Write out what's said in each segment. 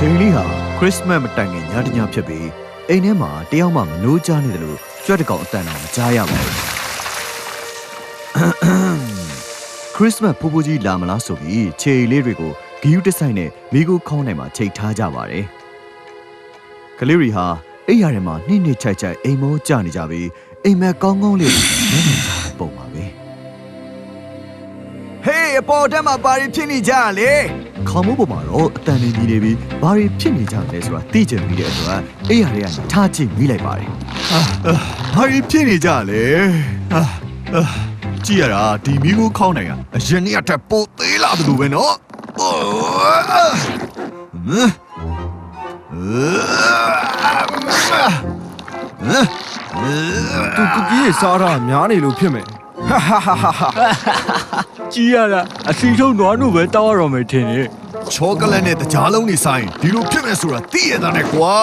ချိန်လေးဟာခရစ်စမတ်မတိုင်ခင်ညတညဖြစ်ပြီးအိမ်ထဲမှာတယောက်မှမနိုးကြနေတယ်လို့ကြွက်တကောင်အတန်တော်မကြားရပါဘူးခရစ်စမတ်ဖိုးဖိုးကြီးလာမလားဆိုပြီးခြေလေးတွေကိုဂီယူတဆိုင်နဲ့မိကိုခေါင်းထဲမှာချိန်ထားကြပါတယ်ကလေးရီဟာအိမ်ရထဲမှာနှိမ့်နှိမ့်ချိုက်ချိုက်အိမ်မောကျနေကြပြီးအိမ်မက်ကောင်းကောင်းလေးနဲ့နေကြပုံပါပဲဟေးအပေါ်တက်မှာဘာတွေဖြစ်နေကြလဲခေါင်းမိုးပေါ်မှာတော့အတန်နေကြီးနေပြီးဘာတွေဖြစ်နေကြလဲဆိုတာသိချင်ပြီးတဲ့အတွက်အိမ်ရထဲကထားကြည့်မိလိုက်ပါတယ်ဘာတွေဖြစ်နေကြလဲကြည့်ရတာဒီမီးကိုခေါင်းနိုင်ကအရင်နေ့ကထပ်ပိုသေးလာတယ်လို့ပဲနော်သူကကြီးစားတာများနေလို့ဖြစ်မယ်ကြီးရတာအစီထုံနွားနုပဲတောက်ရတော့မယ်ထင်တယ်ချောကလက်နဲ့တကြားလုံးနေဆိုင်ဒီလိုဖြစ်မယ်ဆိုတာသိရတာနဲ့ကွာ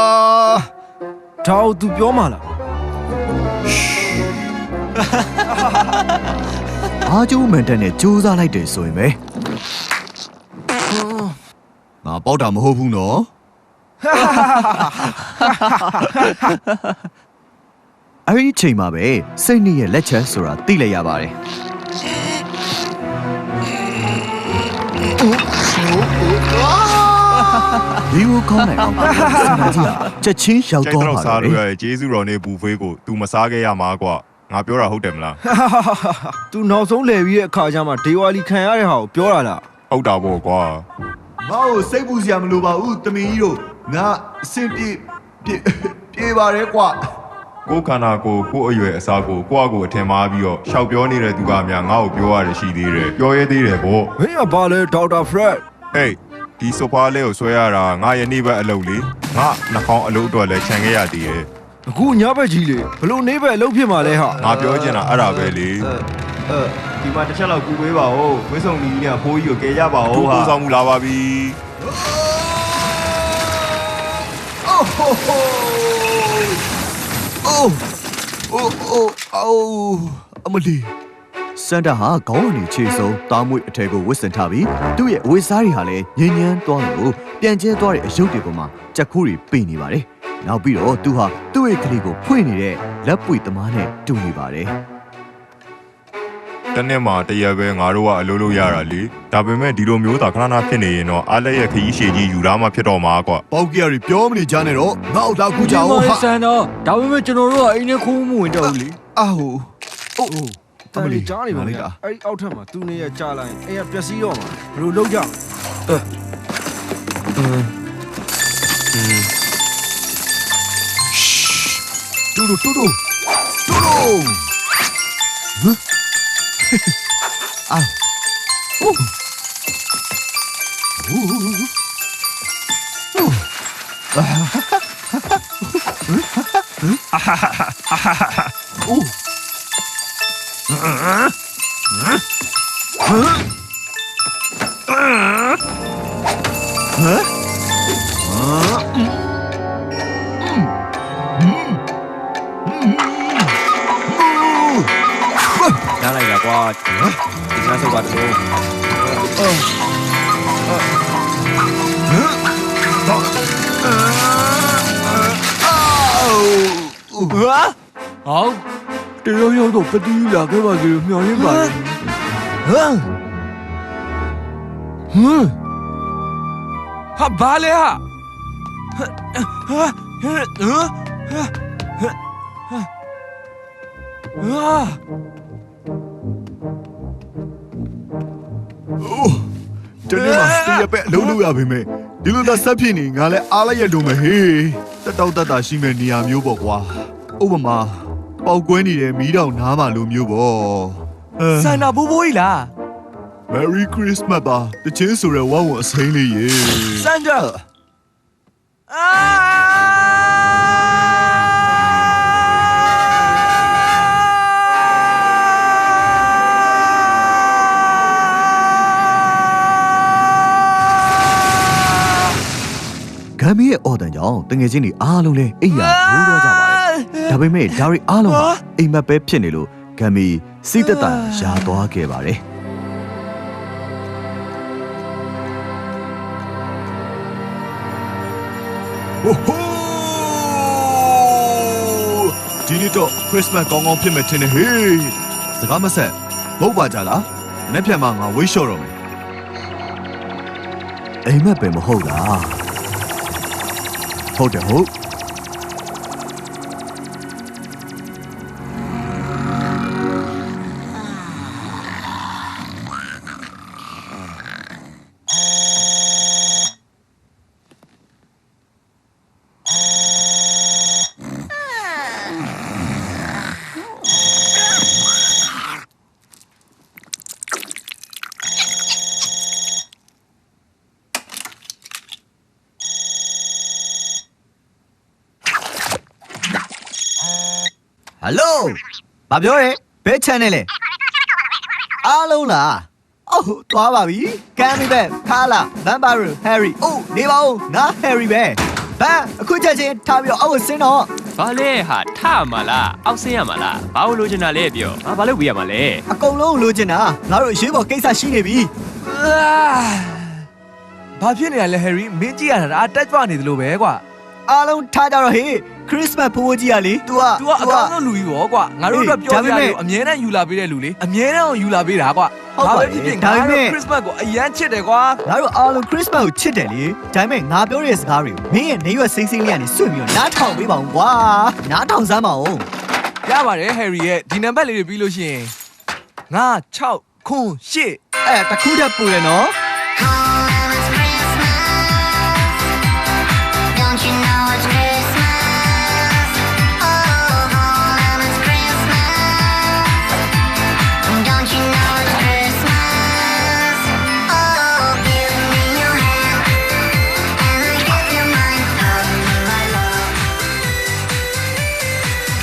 ဒါကိုသူပြောမှလားအားကျိုးမန်တက်နဲ့ကြိုးစားလိုက်တယ်ဆိုရင်ပဲငါပေါက်တာမဟုတ်ဘူးနော်အဲ့ဒီချိန်မှာပဲစိတ်နှီးရဲ့လက်ချက်ဆိုတာသိလိုက်ရပါတယ်ဒီကိုကောင်းနိုင်အောင်ချက်ချင်းရောက်တော့ပါစားလို့ရတယ်ကျေးဇူးတော်နဲ့ဘူဖေးကို तू မစားခဲ့ရမှာကွာငါပြောတာဟုတ်တယ်မလား तू နောက်ဆုံးလဲပြီးတဲ့အခါကျမှဒေဝါလီခံရတဲ့ဟာကိုပြောတာလားဟုတ်တာပေါ့ကွာငါ့ကိုစိတ်ပူစရာမလိုပါဘူးတမီးတို့ငါအဆင်ပြေပါတယ်ကွာကိုခန္ဓာကိုကိုအရွယ်အစားကိုကိုယ့်အကိုအထင်မှားပြီးတော့ရှောက်ပြောနေတဲ့သူကများငါ့ကိုပြောရတယ်ရှိသေးတယ်ပြောရဲသေးတယ်ဗောမင်းကဘာလဲဒေါက်တာဖရက်ဟေးဒီဆိုဖာလေးကိုဆွဲရတာငါယနေ့ဘက်အလုပ်လေငါနှာခေါင်းအလုပ်အတွက်လည်းခြံခဲ့ရသေးတယ်အခုညဘက်ကြီးလေဘလို့နေဘက်အလုပ်ဖြစ်မှာလဲဟာငါပြောချင်တာအဲ့ဒါပဲလေဒီမှာတစ်ချက်လောက်ကူပေးပါဦးဝင်းဆောင်ကြီးနဲ့ဖိုးကြီးကိုကဲကြပါဦးဟာပူဆောင်မှုလာပါပြီအိုးဟိုဟိုအိုးအမလီစန်တာဟာခေါင်းကနေခြေဆုံးတားမွေအထည်ကိုဝစ်စင်ထားပြီးသူ့ရဲ့အဝတ်စားတွေဟာလည်းငြင်းငန်းသွားလို့ပြန်ကျဲသွားတဲ့အယုတ်တွေပေါ်မှာကြက်ခိုးတွေပိနေပါတယ်။နောက်ပြီးတော့သူဟာသူ့ရဲ့ကလေးကိုဖွင့်နေတဲ့လက်ပွေသမားနဲ့တူနေပါတယ်။တနေ့မှတရက်ပဲငါတို့ကအလုပ်လုပ်ရတာလေ။ဒါပေမဲ့ဒီလိုမျိုးသာခဏခဏဖြစ်နေရင်တော့အားလက်ရဲ့ခရီးရှည်ကြီးယူလာမှဖြစ်တော့မှာကွာ။ပေါက်ကရတွေပြောမနေကြနဲ့တော့ငါ့အောက်လာကူကြအောင်ဟာ။ဆန်တော့ဒါပေမဲ့ကျွန်တော်တို့ကအိမ်ထဲခိုးမဝင်တော့ဘူးလေ။အာဟိုအိုးတန်လေးကြားနေပါလေအဲ့ဒီအောက်ထက်မှာသူနေရကြားလိုက်အဲ့ရပျက်စီးတော့မှာဘယ်လိုလုပ်ကြတူတူဟမ်အာအိုးအိုးရလိုက်တာကွာဒီနားဆောက်ပါတယ်ဟောတရုံရုံတော့ပတိလာခဲ့ပါသေးမျော်ရင်းပါလေဟာဘာလဲဟာတနေ့မှတရပဲအလုံးလို့ရပါမယ်ဒီလိုသာဆက်ဖြစ်နေငါလည်းအားလိုက်ရလို့မဟေးတက်တောက်တက်တာရှိမဲ့နေရာမျိုးပေါ့ကွာဥပမာပေါက်ကွဲနေတဲ့မီးတောင်နားမှာလိုမျိုးပေါ့ဆန်နာဘိုးဘိုးကြီးလား Merry Christmas ပါတချင်းဆိုရဝဝအစိမ်းလေးရေဆန်တာဂမ်ဘီရဲ့အော်တန်ကြောင့်တငယ်ချင်းတွေအားလုံးလည်းအိပ်ရာရိုးတော့ကြပါတယ်ဒါပေမဲ့ဒါတွေအားလုံးဟာအိမ်မက်ပဲဖြစ်နေလို့ဂမ်ဘီစိတ်သက်သာရာသွားခဲ့ပါတယ် ဟိုဟိုဒီနေ့တော့ခရစ်စမတ်ကောင်းကောင်းဖြစ်မယ်ထင်တယ်ဟေးစကားမဆက်မဟုတ်ပါကြလားနေ့ပြန်မှငါဝိတ်လျှော့တော့မယ်အိမ်မက်ပဲမဟုတ်လားဟုတ်တယ်ဟုတ်ဟယ်လိုဘာပြောရဲဘယ် channel လဲအားလုံးလားအော်သွားပါပြီကမ်မီဘက်ခါလာဘမ်ဘာရူဟယ်ရီအိုးနေပါဦးငါဟယ်ရီပဲဘာအခုချက်ချင်းထားပြီးတော့အောက်ကိုဆင်းတော့ဘာလဲဟာထမှာလားအောက်ဆင်းရမှာလားဘာလို့လိုချင်တာလဲပြောငါဘာလို့ပြရမှာလဲအကုန်လုံးလိုချင်တာငါတို့အရေးပေါ်ကိစ္စရှိနေပြီဘာဖြစ်နေရလဲဟယ်ရီမင်းကြည့်ရတာဒါတက်ကြွနေသလိုပဲကွာအားလုံးထားကြတော့ဟေးခရစ်စမတ်ဖိုးကြီးကလေ तू အကောင်းဆုံးလူကြီးပေါ့ကွာငါတို့တော့ပြောပြရတယ်အမြဲတမ်းယူလာပေးတဲ့လူလေအမြဲတမ်းယူလာပေးတာကွာဘာပဲဖြစ်ဖြစ်ငါတို့ခရစ်စမတ်ကိုအရန်ချစ်တယ်ကွာငါတို့အားလုံးခရစ်စမတ်ကိုချစ်တယ်လေဒါပေမဲ့ငါပြောတဲ့စကားတွေမင်းရဲ့နေရွက်စိမ့်စိမ့်လေးကနေစွန့်ပြီးတော့နားထောင်ပေးပါဦးကွာနားထောင်စမ်းပါဦးရပါတယ်ဟယ်ရီရဲ့ဒီနံပါတ်လေးတွေပြီးလို့ရှိရင်9 6 9 8တခုတည်းပူတယ်နော်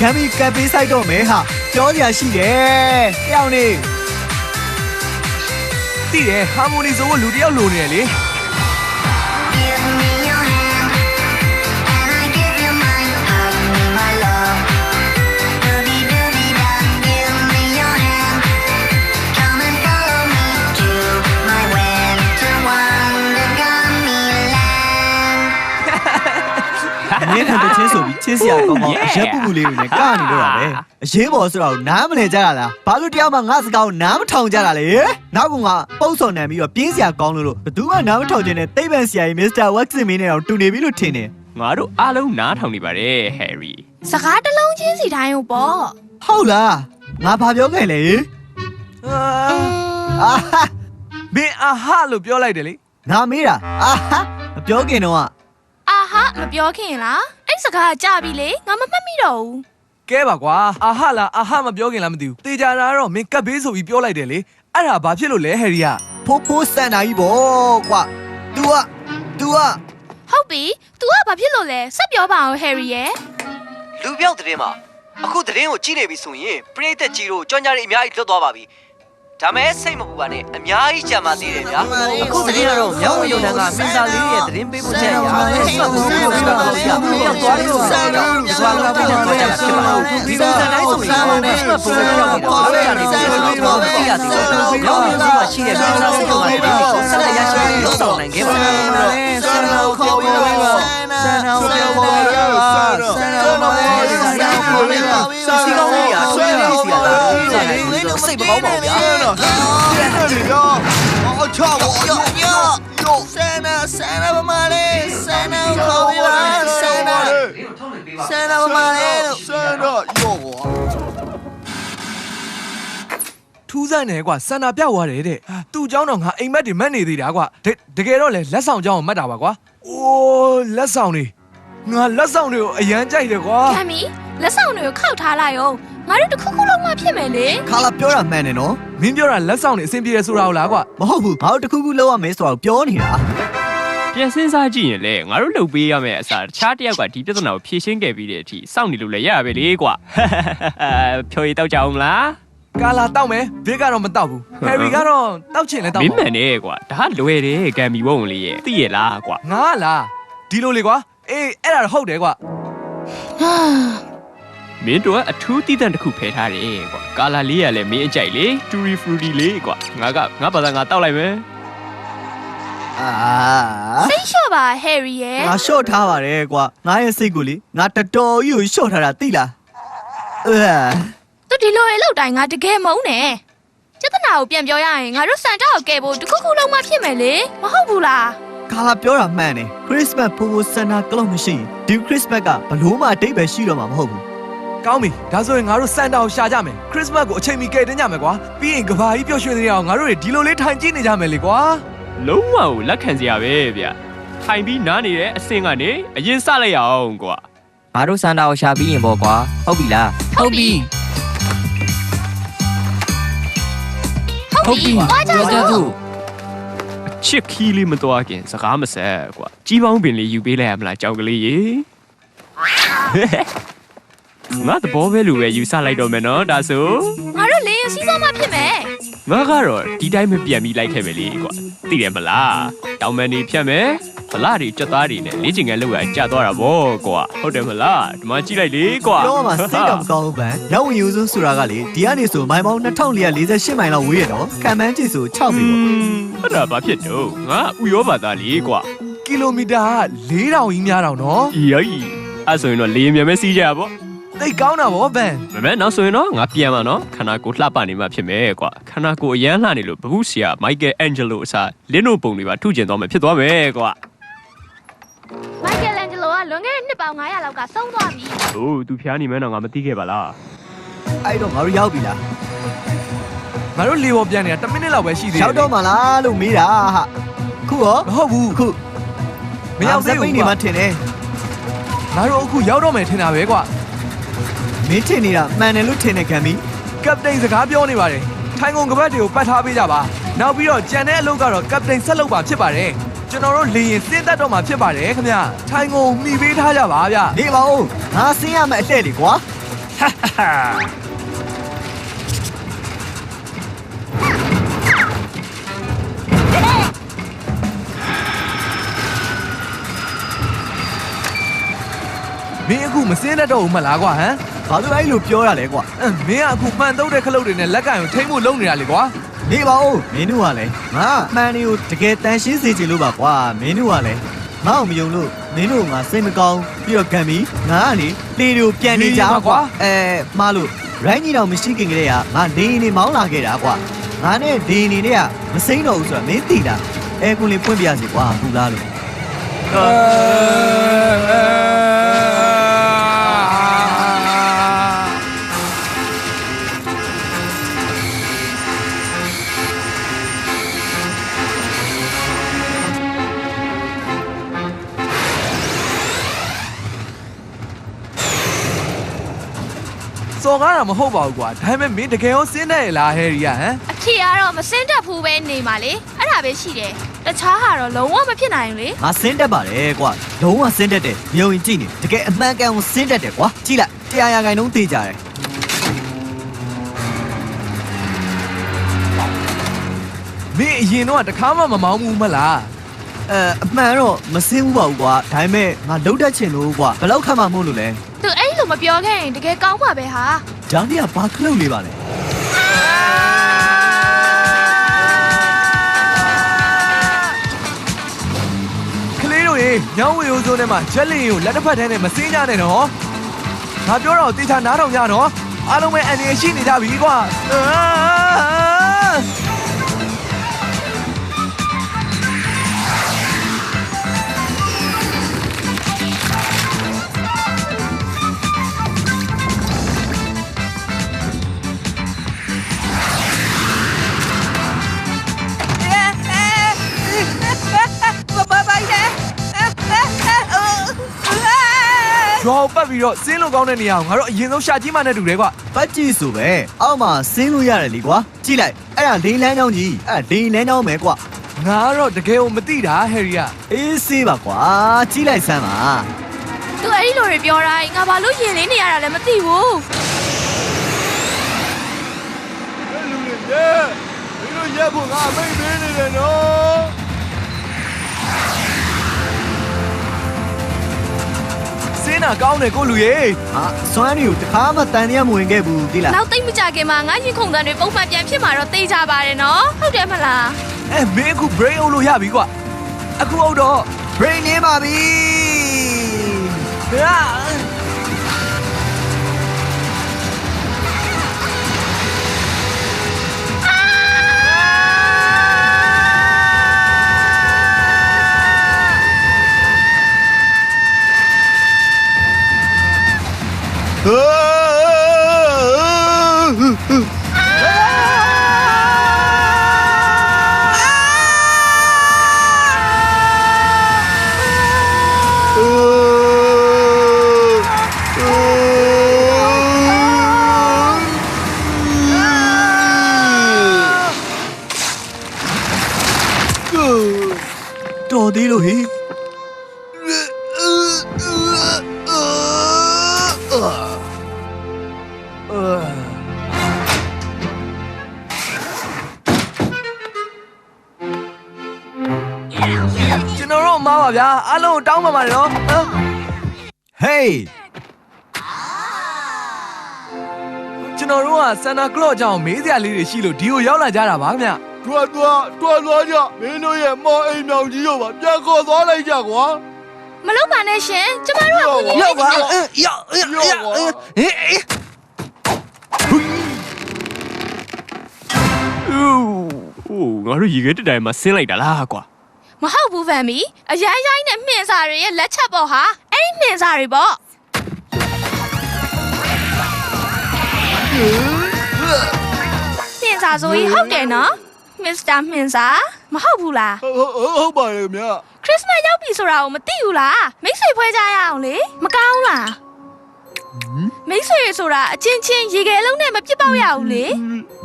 ကမ်မီကပ်ပေးဆိုင်တော့မယ်ဟာပြောစရာရှိတယ်တယောက်နေသိတယ်ဟာမိုနီဆိုကိုလူတယောက်လိုနေတယ်လေမင်းတို့ချင်းဆိုပြီးချင်းစရာကောင်းကောင်းရက်ပူပူလေးတွေနဲ့ကနေတော့တာပဲအရေးပေါ်ဆိုတော့နားမလဲကြတာလားဘာလို့တယောက်မှငါစကားကိုနားမထောင်ကြတာလဲနောက်ကပုံစော်နံပြီးတော့ပြင်းစရာကောင်းလို့ဘယ်သူမှနားမထောင်ခြင်းနဲ့သိပ္ပံဆရာကြီးမစ္စတာဝက်ဆင်မင်းနဲ့တော့တူနေပြီလို့ထင်တယ်ငါတို့အားလုံးနားထောင်နေပါတယ်ဟယ်ရီစကားတစ်လုံးချင်းစီတိုင်းကိုပေါ့ဟုတ်လားငါဘာပြောခဲ့လဲမင်းအာဟာလို့ပြောလိုက်တယ်လေငါမေးတာအာဟာမပြောခင်တော့အာဟာမပြောခင်လားအဲ့စကားကြပြီလေငါမမှတ်မိတော့ဘူးကဲပါကွာအာဟာလားအာဟာမပြောခင်လားမသိဘူးတေချာတာတော့မင်းကပ်ဘေးဆိုပြီးပြောလိုက်တယ်လေအဲ့ဒါဘာဖြစ်လို့လဲဟယ်ရီကဖိုးစန်တာကြီးပေါ့ကွာ तू ဟုတ်ပြီ तू ကဘာဖြစ်လို့လဲဆက်ပြောပါအောင်ဟယ်ရီရဲ့လူပြောက်တဲ့မှာအခုတဲ့ကိုကြည့်နေပြီဆိုရင်ပရိသတ်ကြီးတို့ကြောင်ကြားတွေအများကြီးလွတ်သွားပါပြီဒါမဲ့စိတ်မပူပါနဲ့အများကြီးကြံပါသေးတယ်ဗျာအခုတည်းကတော့မြောက်ဝရုံတန်းကမင်းသားလေးရဲ့သတင်းပေးဖို့ချက်ရာဆက်ဖို့လို့ပြောတော့ရအောင်သွားလို့ဆက်တော့ဒီကွာကပြတဲ့ကြောင်ဖြစ်ပါဘူးဒီလိုစတိုင်းဆိုရင်ဆက်ဖို့လို့ပြောနေတာအားရနေပြီတော့သိရတယ်မြောက်ဝရုံကရှိတဲ့မင်းသားစိတ်ကလည်းဆက်လက်ရရှိလို့ဆောင်နိုင်ခဲ့ပါဘူးဆန်တော်ခေါ်ပြီးတော့ဆန်တော်ပြောပါဆန်တော်ခေါ်ပြီးတော့စီကောင်းကြီးอ่ะဆွဲနေစီရတာစိတ်မကောင်းပါဘူးဗျာ这里边，我操！我哟，三那不嘛嘞，三那好的啦，三那不嘛嘞，三那哟我。ထူးဆန်းတယ်ကွာစန္ဒပြသွားတယ်တဲ့သူ့เจ้าတော့ငါအိမ်မက်တွေမက်နေသေးတာကွာတကယ်တော့လေလက်ဆောင်เจ้าကိုမက်တာပါကွာအိုးလက်ဆောင်တွေငါလက်ဆောင်တွေကိုအရန်ကြိုက်တယ်ကွာကမ်မီလက်ဆောင်တွေကိုခောက်ထားလိုက်အောင်ငါတို့တစ်ခုခုလုံးမှဖြစ်မယ်လေခါလာပြောတာမှန်တယ်နော်မင်းပြောတာလက်ဆောင်တွေအဆင်ပြေတယ်ဆိုတာဟုတ်လားကွာမဟုတ်ဘူးငါတို့တစ်ခုခုလုံးရမယ်ဆိုတာပြောနေတာပြန်စဉ်းစားကြည့်ရင်လေငါတို့လှုပ်ပေးရမယ့်အစားတခြားတစ်ယောက်ကဒီပြဿနာကိုဖြေရှင်းခဲ့ပြီးတဲ့အထိစောင့်နေလို့လည်းရရပဲလေကွာဖြိုရည်တောက်ကြအောင်လားကာလာတောက်မယ်ဘစ်ကတော့မတောက်ဘူးဟယ်ရီကတော့တောက်ချင်လဲတောက်မင်းမှန်တယ်ကွာဒါကလွယ်တယ်ကံမီဝုံလေးရဲ့သိရလားကွာငါလားဒီလိုလေကွာအေးအဲ့ဒါတော့ဟုတ်တယ်ကွာမင်းတို့ကအထူးတီးတန့်တစ်ခုဖယ်ထားတယ်ကွာကာလာလေးကလည်းမင်းအကြိုက်လေတူရီဖရူတီလေးကွာငါဘာသာငါတောက်လိုက်မယ် စိတ်လျှော့ပါဟယ်ရီရဲ့ ငါရှော့ထားပါတယ်ကွာငါရဲ့စိတ်ကိုလေငါတော်တော်ကြီးကိုရှော့ထားတာသိလား သူဒီလိုရဲ့လောက်တိုင်းငါတကယ်မုန်းနဲ့ကျသနာကိုပြန်ပြောရရင်ငါတို့စန်တာကိုကဲဖို့တခုခုလုံးမဖြစ်မယ်လေမဟုတ်ဘူးလား ကာလာပြောတာမှန်တယ်ခရစ်စမတ်ဖိုးဖိုးစန္ဒာကလောက်မရှိဒီခရစ်စမတ်ကဘလို့မှအတိတ်ပဲရှိတော့မှာမဟုတ်ဘူး ကောင်းပြီဒါဆိုရင်ငါတို့စန်တာကိုရှာကြမယ်ခရစ်စမတ်ကိုအချိန်မီကယ်တင်ကြမယ်ကွာပြီးရင်ကဘာကြီးပျော်ရွှင်နေအောင်ငါတို့တွေဒီလိုလေးထိုင်ကြည့်နေကြမယ်လေကွာ လုံးဝကိုလက်ခံစရာပဲဗျထိုင်ပြီးနားနေတဲ့အဆင့်ကနေအရင်စလိုက်ရအောင်ကွာ ငါတို့စန္ဒာကိုရှာပြီးရင်ပေါ့ကွာဟုတ်ပြီလား ဟုတ်ပြီသွားကြစို့ ချစ်ခီးလေးမတော်ခင်စကားမဆက်ကွာကြီးပေါင်းပင်လေးယူပေးလိုက်ရမလားကြောက်ကလေးရေငါတဘောပဲလူပဲယူဆလိုက်တော့မယ်နော်ဒါဆို ငါတို့လေစီးစောမှဖြစ်မယ် ငါကတော့ဒီတိုင်းမပြန်ပြီးလိုက်ခဲ့မယ်လေကွာသိတယ်မလားတောင်မန်နေဖြတ်မယ်ဗလာတွေကြက်သားတွေနဲ့လေးချင်ငယ်လောက်ရကြာသွားတာဗောကွာဟုတ်တယ်မလားဒီမှာကြည့်လိုက်လေကွာ ပြောမှစိတ်တော့မကောင်းဘူးဗန်ရောက်ဝင်ယူစုဆိုတာကလေဒီကနေဆိုမိုင်ပေါင်း2448မိုင်လောက်ဝေးရတော့ခံမှန်းကြည့်ဆို6ပြီပေါ့ အဲ့ဒါဘာဖြစ်တော့ငါဥရောဘာသားလေကွာ ကီလိုမီတာ4000ကြီးများတော့နော် အေးအဲ့ဆိုရင်တော့လေမြန်မဲစီးကြပါ သိကောင်းတာဗောဗန် မမဲနောက်ဆိုရင်တော့ငါပြန်မှာနော်ခန္ဓာကိုယ်လှပနေမှဖြစ်မယ်ကွာခန္ဓာကိုယ်အရန်လှနေလို့ဘဘူးဆရာမိုက်ကယ်အန်ဂျယ်လိုအစားလင်းနိုပုံတွေပါထုကျင်သွားမယ်ဖြစ်သွားမယ်ကွာ မိုက်ကယ်လန်ဂျလိုကလွန်ခဲ့တဲ့နှစ်ပေါင်း900လောက်ကဆုံးသွားပြီ ။အိုး तू ဖျားနေမှန်းတော့ငါမသိခဲ့ပါလား အဲ့တော့ငါတို့ရောက်ပြီလား ငါတို့လေပေါ်ပြန်နေတာ10မိနစ်လောက်ပဲရှိသေးတယ် ရောက်တော့မှလားလို့မေးတာဟာခုရော မဟုတ်ဘူး ခု မရောက်သေးဘူး နေမှထင်တယ် ငါတို့အခုရောက်တော့မယ်ထင်တာပဲကွာ မင်းထင်နေတာမှန်တယ်လို့ထင်နေခံပြီ ကပတိန်စကားပြောနေပါတယ်ထိုင်ကုန်ကပတ်တွေကိုပတ်ထားပေးကြပါနောက်ပြီးတော့ကြံတဲ့အလုပ်ကတော့ကပတိန်ဆက်လုပ်ပါဖြစ်ပါတယ်ကျွန်တော်တို့လေရင်စင်းသက်တော့မှာဖြစ်ပါတယ်ခင်ဗျထိုင်ကုန်မှီပေးထားကြပါဗျ နေပါဦးငါဆင်းရမယ့်အလှည့်လေကွာ မင်းအခုမစင်းတတ်တော့ဘူးမလားကွာဟမ် ဘာလို့အဲ့လိုပြောရလဲကွာ မင်းကအခုမှန်တုတ်တဲ့ခလုတ်တွေနဲ့လက်ကင်ကိုထိမ့်ဖို့လုပ်နေတာလေကွာ နေပါဦးမင်းတို့ကလည်းငါမှန်တွေကိုတကယ်တန်ရှင်းစေချင်လို့ပါကွာမင်းတို့ကလည်းငါ့ကိုမယုံလို့မင်းတို့ငါစိတ်မကောင်းပြီးတော့ခံပြီးငါကနေလေတွေကိုပြန်နေကြကွာမှားလို့ရိုင်းကြီးတော့မရှိခင်ကလေးကငါနေနေမောင်းလာခဲ့တာကွာငါနဲ့ဒီနေနဲ့ကမစိမ့်တော့ဘူးဆိုတာမင်းသိတာအဲကိုလေးဖွင့်ပြစီကွာဘူးလားလို့ စော်ကားတာမဟုတ်ပါဘူးကွာဒါပေမဲ့မင်းတကယ်ရောစင်းတဲ့လားဟယ်ရီယာဟမ် အဖြစ်ကတော့မစင်းတက်ဘူးပဲနေပါလေအဲ့ဒါပဲရှိတယ်တခြားဟာတော့လုံးဝမဖြစ်နိုင်ဘူးလေ ငါစင်းတက်ပါတယ်ကွာလုံးဝစင်းတက်တယ်မြုံရင်ကြည့်နေတကယ်အမှန်ကန်ကိုစင်းတက်တယ်ကွာကြည့်လိုက်တရားရဂိုင်လုံးသိကြတယ် မင်းအရင်တော့တခါမှမမောင်းဘူးမလား အမှန်တော့မစင်းဘူးပါဘူးကွာဒါပေမဲ့ငါလုံးတက်ချင်လို့ကွာဘယ်လောက်ခတ်မှမို့လို့လဲ သူအဲ့လိုမပြောခဲ့ရင်တကယ်ကောင်းပါပဲဟာ ဂျာနီကဘာခလုတ်လေးပါလဲ ကလေးတို့ရေညောင်းဝေရိုးစိုးထဲမှာချက်လီကိုလက်တစ်ဖက်ထဲနဲ့မစင်းကြနဲ့နော်ငါပြောတော့တေချာနားထောင်ကြနော်အားလုံးပဲအန်ဒီရှိနေကြပြီကွာ ရွာကိုပတ်ပြီးတော့စင်းလို့ကောင်းတဲ့နေရာကိုငါတို့အရင်ဆုံးရှာကြည့်မှနဲ့တူတယ်ကွာ ပတ်ကြည့်ဆိုပဲအောက်မှာစင်းလို့ရတယ်လीကွာကြည့်လိုက်အဲ့ဒါလိန်လန်းချောင်းကြီးအဲ့ဒါလိန်လန်းချောင်းပဲကွာ ငါကတော့တကယ်ကိုမသိတာဟယ်ရီယာ အေးဆေးပါကွာကြည့်လိုက်စမ်းပါ သူအဲ့ဒီလိုတွေပြောတိုင်းငါဘာလို့ရင်လေးနေရတာလဲမသိဘူး လူတွေရဲ့မင်းတို့ရက်ဖို့ငါအမိတ်ပေးနေတယ်နော်စင်းနာကောင်းတယ်ကိုလူရေ ဟာစွမ်းတွေကိုတခါမှတန်တရားမဝင်ခဲ့ဘူးဒီလား နောက်သိမ့်မကြခင်မှာငါရင်ခုန်တန်းတွေပုံမှန်ပြန်ဖြစ်မှာတော့သိကြပါတယ်နော်ဟုတ်တယ်မလား မင်းအခု brain အုပ်လို့ရပြီကွာ အခုဟုတ်တော့ brain နေပါပြီ ဟာတော်သေးလို့ဟေး ကျွန်တော်တို့မှားပါဗျာအားလုံးတောင်းပါပါတယ်နော် Hey ကျွန်တော်တို့ကဆန်တာကလော့အကြောင်းမေးစရာလေးတွေရှိလို့ဒီကိုရောက်လာကြတာပါခင်ဗျ တွားကြမင်းတို့ရဲ့မော်အိမ်မြောင်ကြီးတို့ပါပြန်ခေါ်သွားလိုက်ကြကွာ မလုပ်ပါနဲ့ရှင်ကျမတို့ကကိုကြီး ရောက်ပါရောက် ။အိုးငါတို့ရေခဲတက်တိုင်းမှာဆင်းလိုက်တာလားကွာ မဟုတ်ဘူးဗန်မီအရန်ရိုင်းနဲ့မှင်စာတွေရဲ့လက်ချက်ပေါ့ဟာအဲ့ဒီမှင်စာတွေပေါ့မှင်စာဆိုရင်ဟုတ်တယ်နော်မစ္စတာမှင်စာမဟုတ်ဘူးလား ဟုတ်ပါရဲ့မြတ် ခရစ်စမတ်ရောက်ပြီဆိုတာကိုမသိဘူးလားမိတ်ဆွေဖွဲကြရအောင်လေမကောင်းလားမိတ်ဆွေဆိုတာအချင်းချင်းရေခဲလုံးနဲ့မပြစ်ပေါက်ရဘူးလေ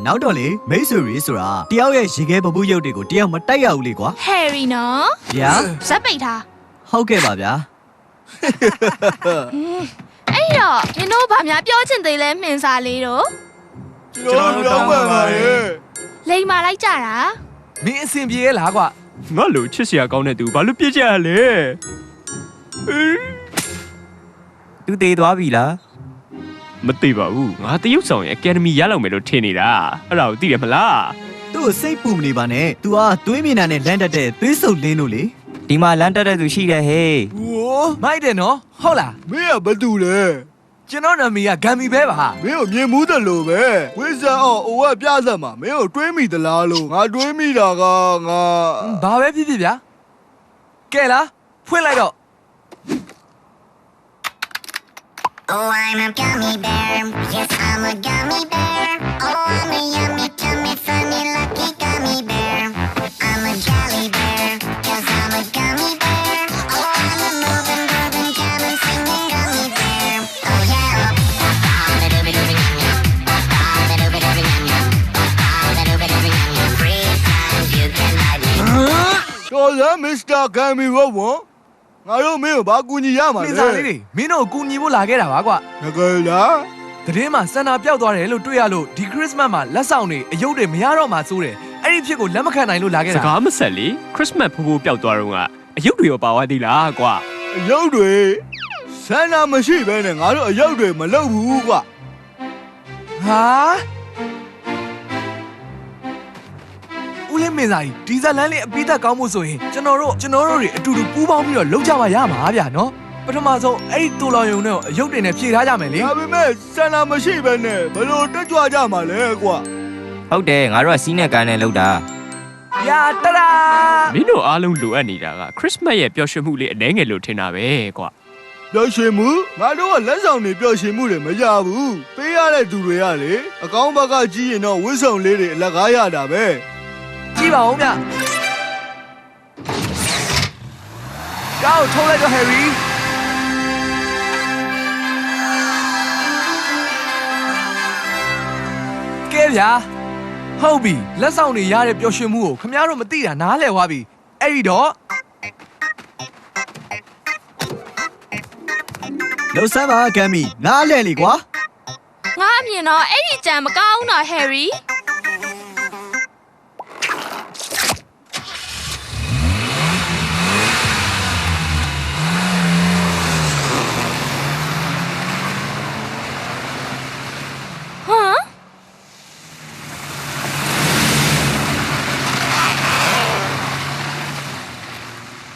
နောက်တော့လေမိတ်ဆွေရီဆိုတာတယောက်ရဲ့ရေခဲပပူးရုပ်တွေကိုတယောက်မတိုက်ရဘူးလေကွာ ဟယ်ရီနော် ဗျာ ဇက်ပိတ်ထား ဟုတ်ကဲ့ပါဗျာ အဲ့တော့နင်တို့ဘာများပြောချင်သေးလဲမှင်စာလေးတို့ ကျွန်တော်တောင်းပန်ပါရဲ့ လိန်မာလိုက်ကြတာ မင်းအဆင်ပြေရဲ့လားကွာ ။ငါလိုချစ်စရာကောင်းတဲ့သူဘာလို့ပြစ်ကြရလဲ သူတည်သွားပြီလား ။မသိပါဘူး။ငါတရုတ်ဆောင်ရဲ့အကယ်ဒမီရလောက်မယ်လို့ထင်နေတာ။အဲ့ဒါကိုသိတယ်မလား သူ့ကိုစိတ်ပူမနေပါနဲ့ तू อ่ะသွေးမြင်တာနဲ့လမ်းတက်တဲ့သွေးစုပ်လင်းလို့လေ ဒီမှာလမ်းတက်တဲ့သူရှိတယ်ဟေး ဟို မိုက်တယ်နော်ဟုတ်လား မင်းကဘာတူလဲ ကျွန်တော်နာမည်ကဂမ်မီပဲပါ မင်းကိုမြင်မှုတယ်လို့ပဲဝိဇ္ဇာအောင်အိုကပြဆက်မှာမင်းကိုတွေးမိသလားလို့ငါတွေးမိတာကငါ ဘာပဲဖြစ်ဖြစ်ဗျာကဲလားဖွင့်လိုက်တော့ Oh, I'm a gummy bear. Yes, I'm a gummy bear. Oh, I'm a yummy, tummy, funny, lucky gummy bear. I'm a jelly bear. Yes, I'm a gummy bear. Oh, I'm a moving, grooving, jamming, singing gummy bear. Oh, yeah. Free time, you can ride me. တော်စမ်းမစ္စတာဂမ်မီရောဝငါတို့မင်းကိုဘာကူညီရမှာ မှင် လဲ စာလေးတွေမင်းတို့ကိုကူညီဖို့လာခဲ့တာပါကွာ ငကယ်လား သတင်းမှာစန္ဒာပျောက်သွားတယ်လို့တွေ့ရလို့ဒီခရစ်စမတ်မှာလက်ဆောင်တွေအယုတ်တွေမရတော့မှစိုးတယ်အဲ့ဒီဖြစ်ကိုလက်မခံနိုင်လို့လာခဲ့ ။စ တာ ကားမဆက်လေ။ခရစ်စမတ်ဖိုးဖိုးပျောက်သွားတော့ကအယုတ်တွေရောပါသွားသေးလားကွာ အယုတ်တွေဆန္ဒမရှိဘဲနဲ့ငါတို့အယုတ်တွေမလုပ်ဘူးကွာ ဟာဦးလေးမင်းသားကြီးဒီဇလန်လေးအပိသက်ကောင်းမှုဆိုရင်ကျွန်တော်တို့တွေအတူတူပူးပေါင်းပြီးတော့လုပ်ကြပါရမှာဗျာနော်ပထမဆုံးအဲ့ဒီတူလောင်ယုံနဲ့အယုတ်တွေနဲ့ဖြည့်ထားကြမယ်လေ ဒါပေမဲ့ဆန္ဒမရှိဘဲနဲ့ဘယ်လိုတက်ကြွကြမှာလဲကွာ ဟုတ်တယ်ငါတို့ကစီးနဲ့ကန်းနဲ့လောက်တာ ယာတရာ ။မင်းတို့အားလုံးလိုအပ်နေတာကခရစ်စမတ်ရဲ့ပျော်ရွှင်မှုလေးအနှဲငယ်လို့ထင်တာပဲကွာ ပျော်ရွှင်မှုငါတို့ကလက်ဆောင်တွေပျော်ရွှင်မှုတွေမရဘူးပေးရတဲ့သူတွေကလေအကောင်းဘက်ကကြီးရင်တော့ဝစ်ဆောင်လေးတွေအလကားရတာပဲ ကြည့်ပါဦးဗျကောက်ထိုးလိုက်တော့ဟယ်ရီကဲဗျာဟုတ်ပြီလက်ဆောင်တွေရတဲ့ပျော်ရွှင်မှုကိုခမည်းတော်မသိတာနားလည်သွားပြီအဲ့ဒီတော့ လှုပ်ဆမ်းပါဂမ်မီငါလဲလေကွာ ငါအမြင်တော့အဲ့ဒီကြံမကောင်းတော့ဟယ်ရီ ဟမ် ဟ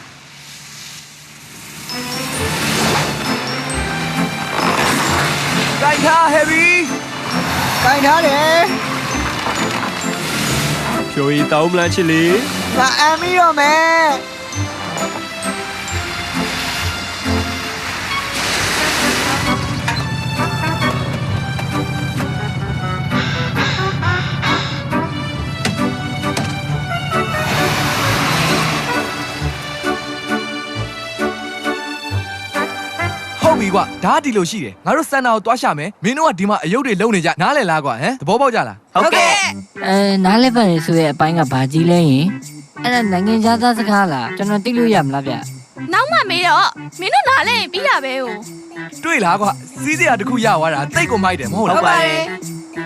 ဖြိုရီတောင်းမလားချစ်လေး ငါအမ်းပြီးတော့မယ် ဟုတ်ပြီကွာဒါကဒီလိုရှိတယ်ငါတို့စန္ဒာကိုတွားရှာမယ်မင်းတို့ကဒီမှာအယုတ်တွေလုံနေကြနားလည်လားကွာဟမ်သဘောပေါက်ကြလား ဟုတ်ကဲ့ နားလဲပတ်နေဆိုတဲ့အပိုင်းကဘာကြီးလဲယင်အဲ့ဒါနိုင်ငံခြားသားစကားလားကျွန်တော်သိလို့ရမလားဗျ နောက်မှမေးတော့မင်းတို့နားလဲရင်ပြီးတာပဲဟို တွေ့လားကွာစီးစရာတစ်ခုရသွားတာတိတ်ကိုမိုက်တယ်မဟုတ်လား ဟု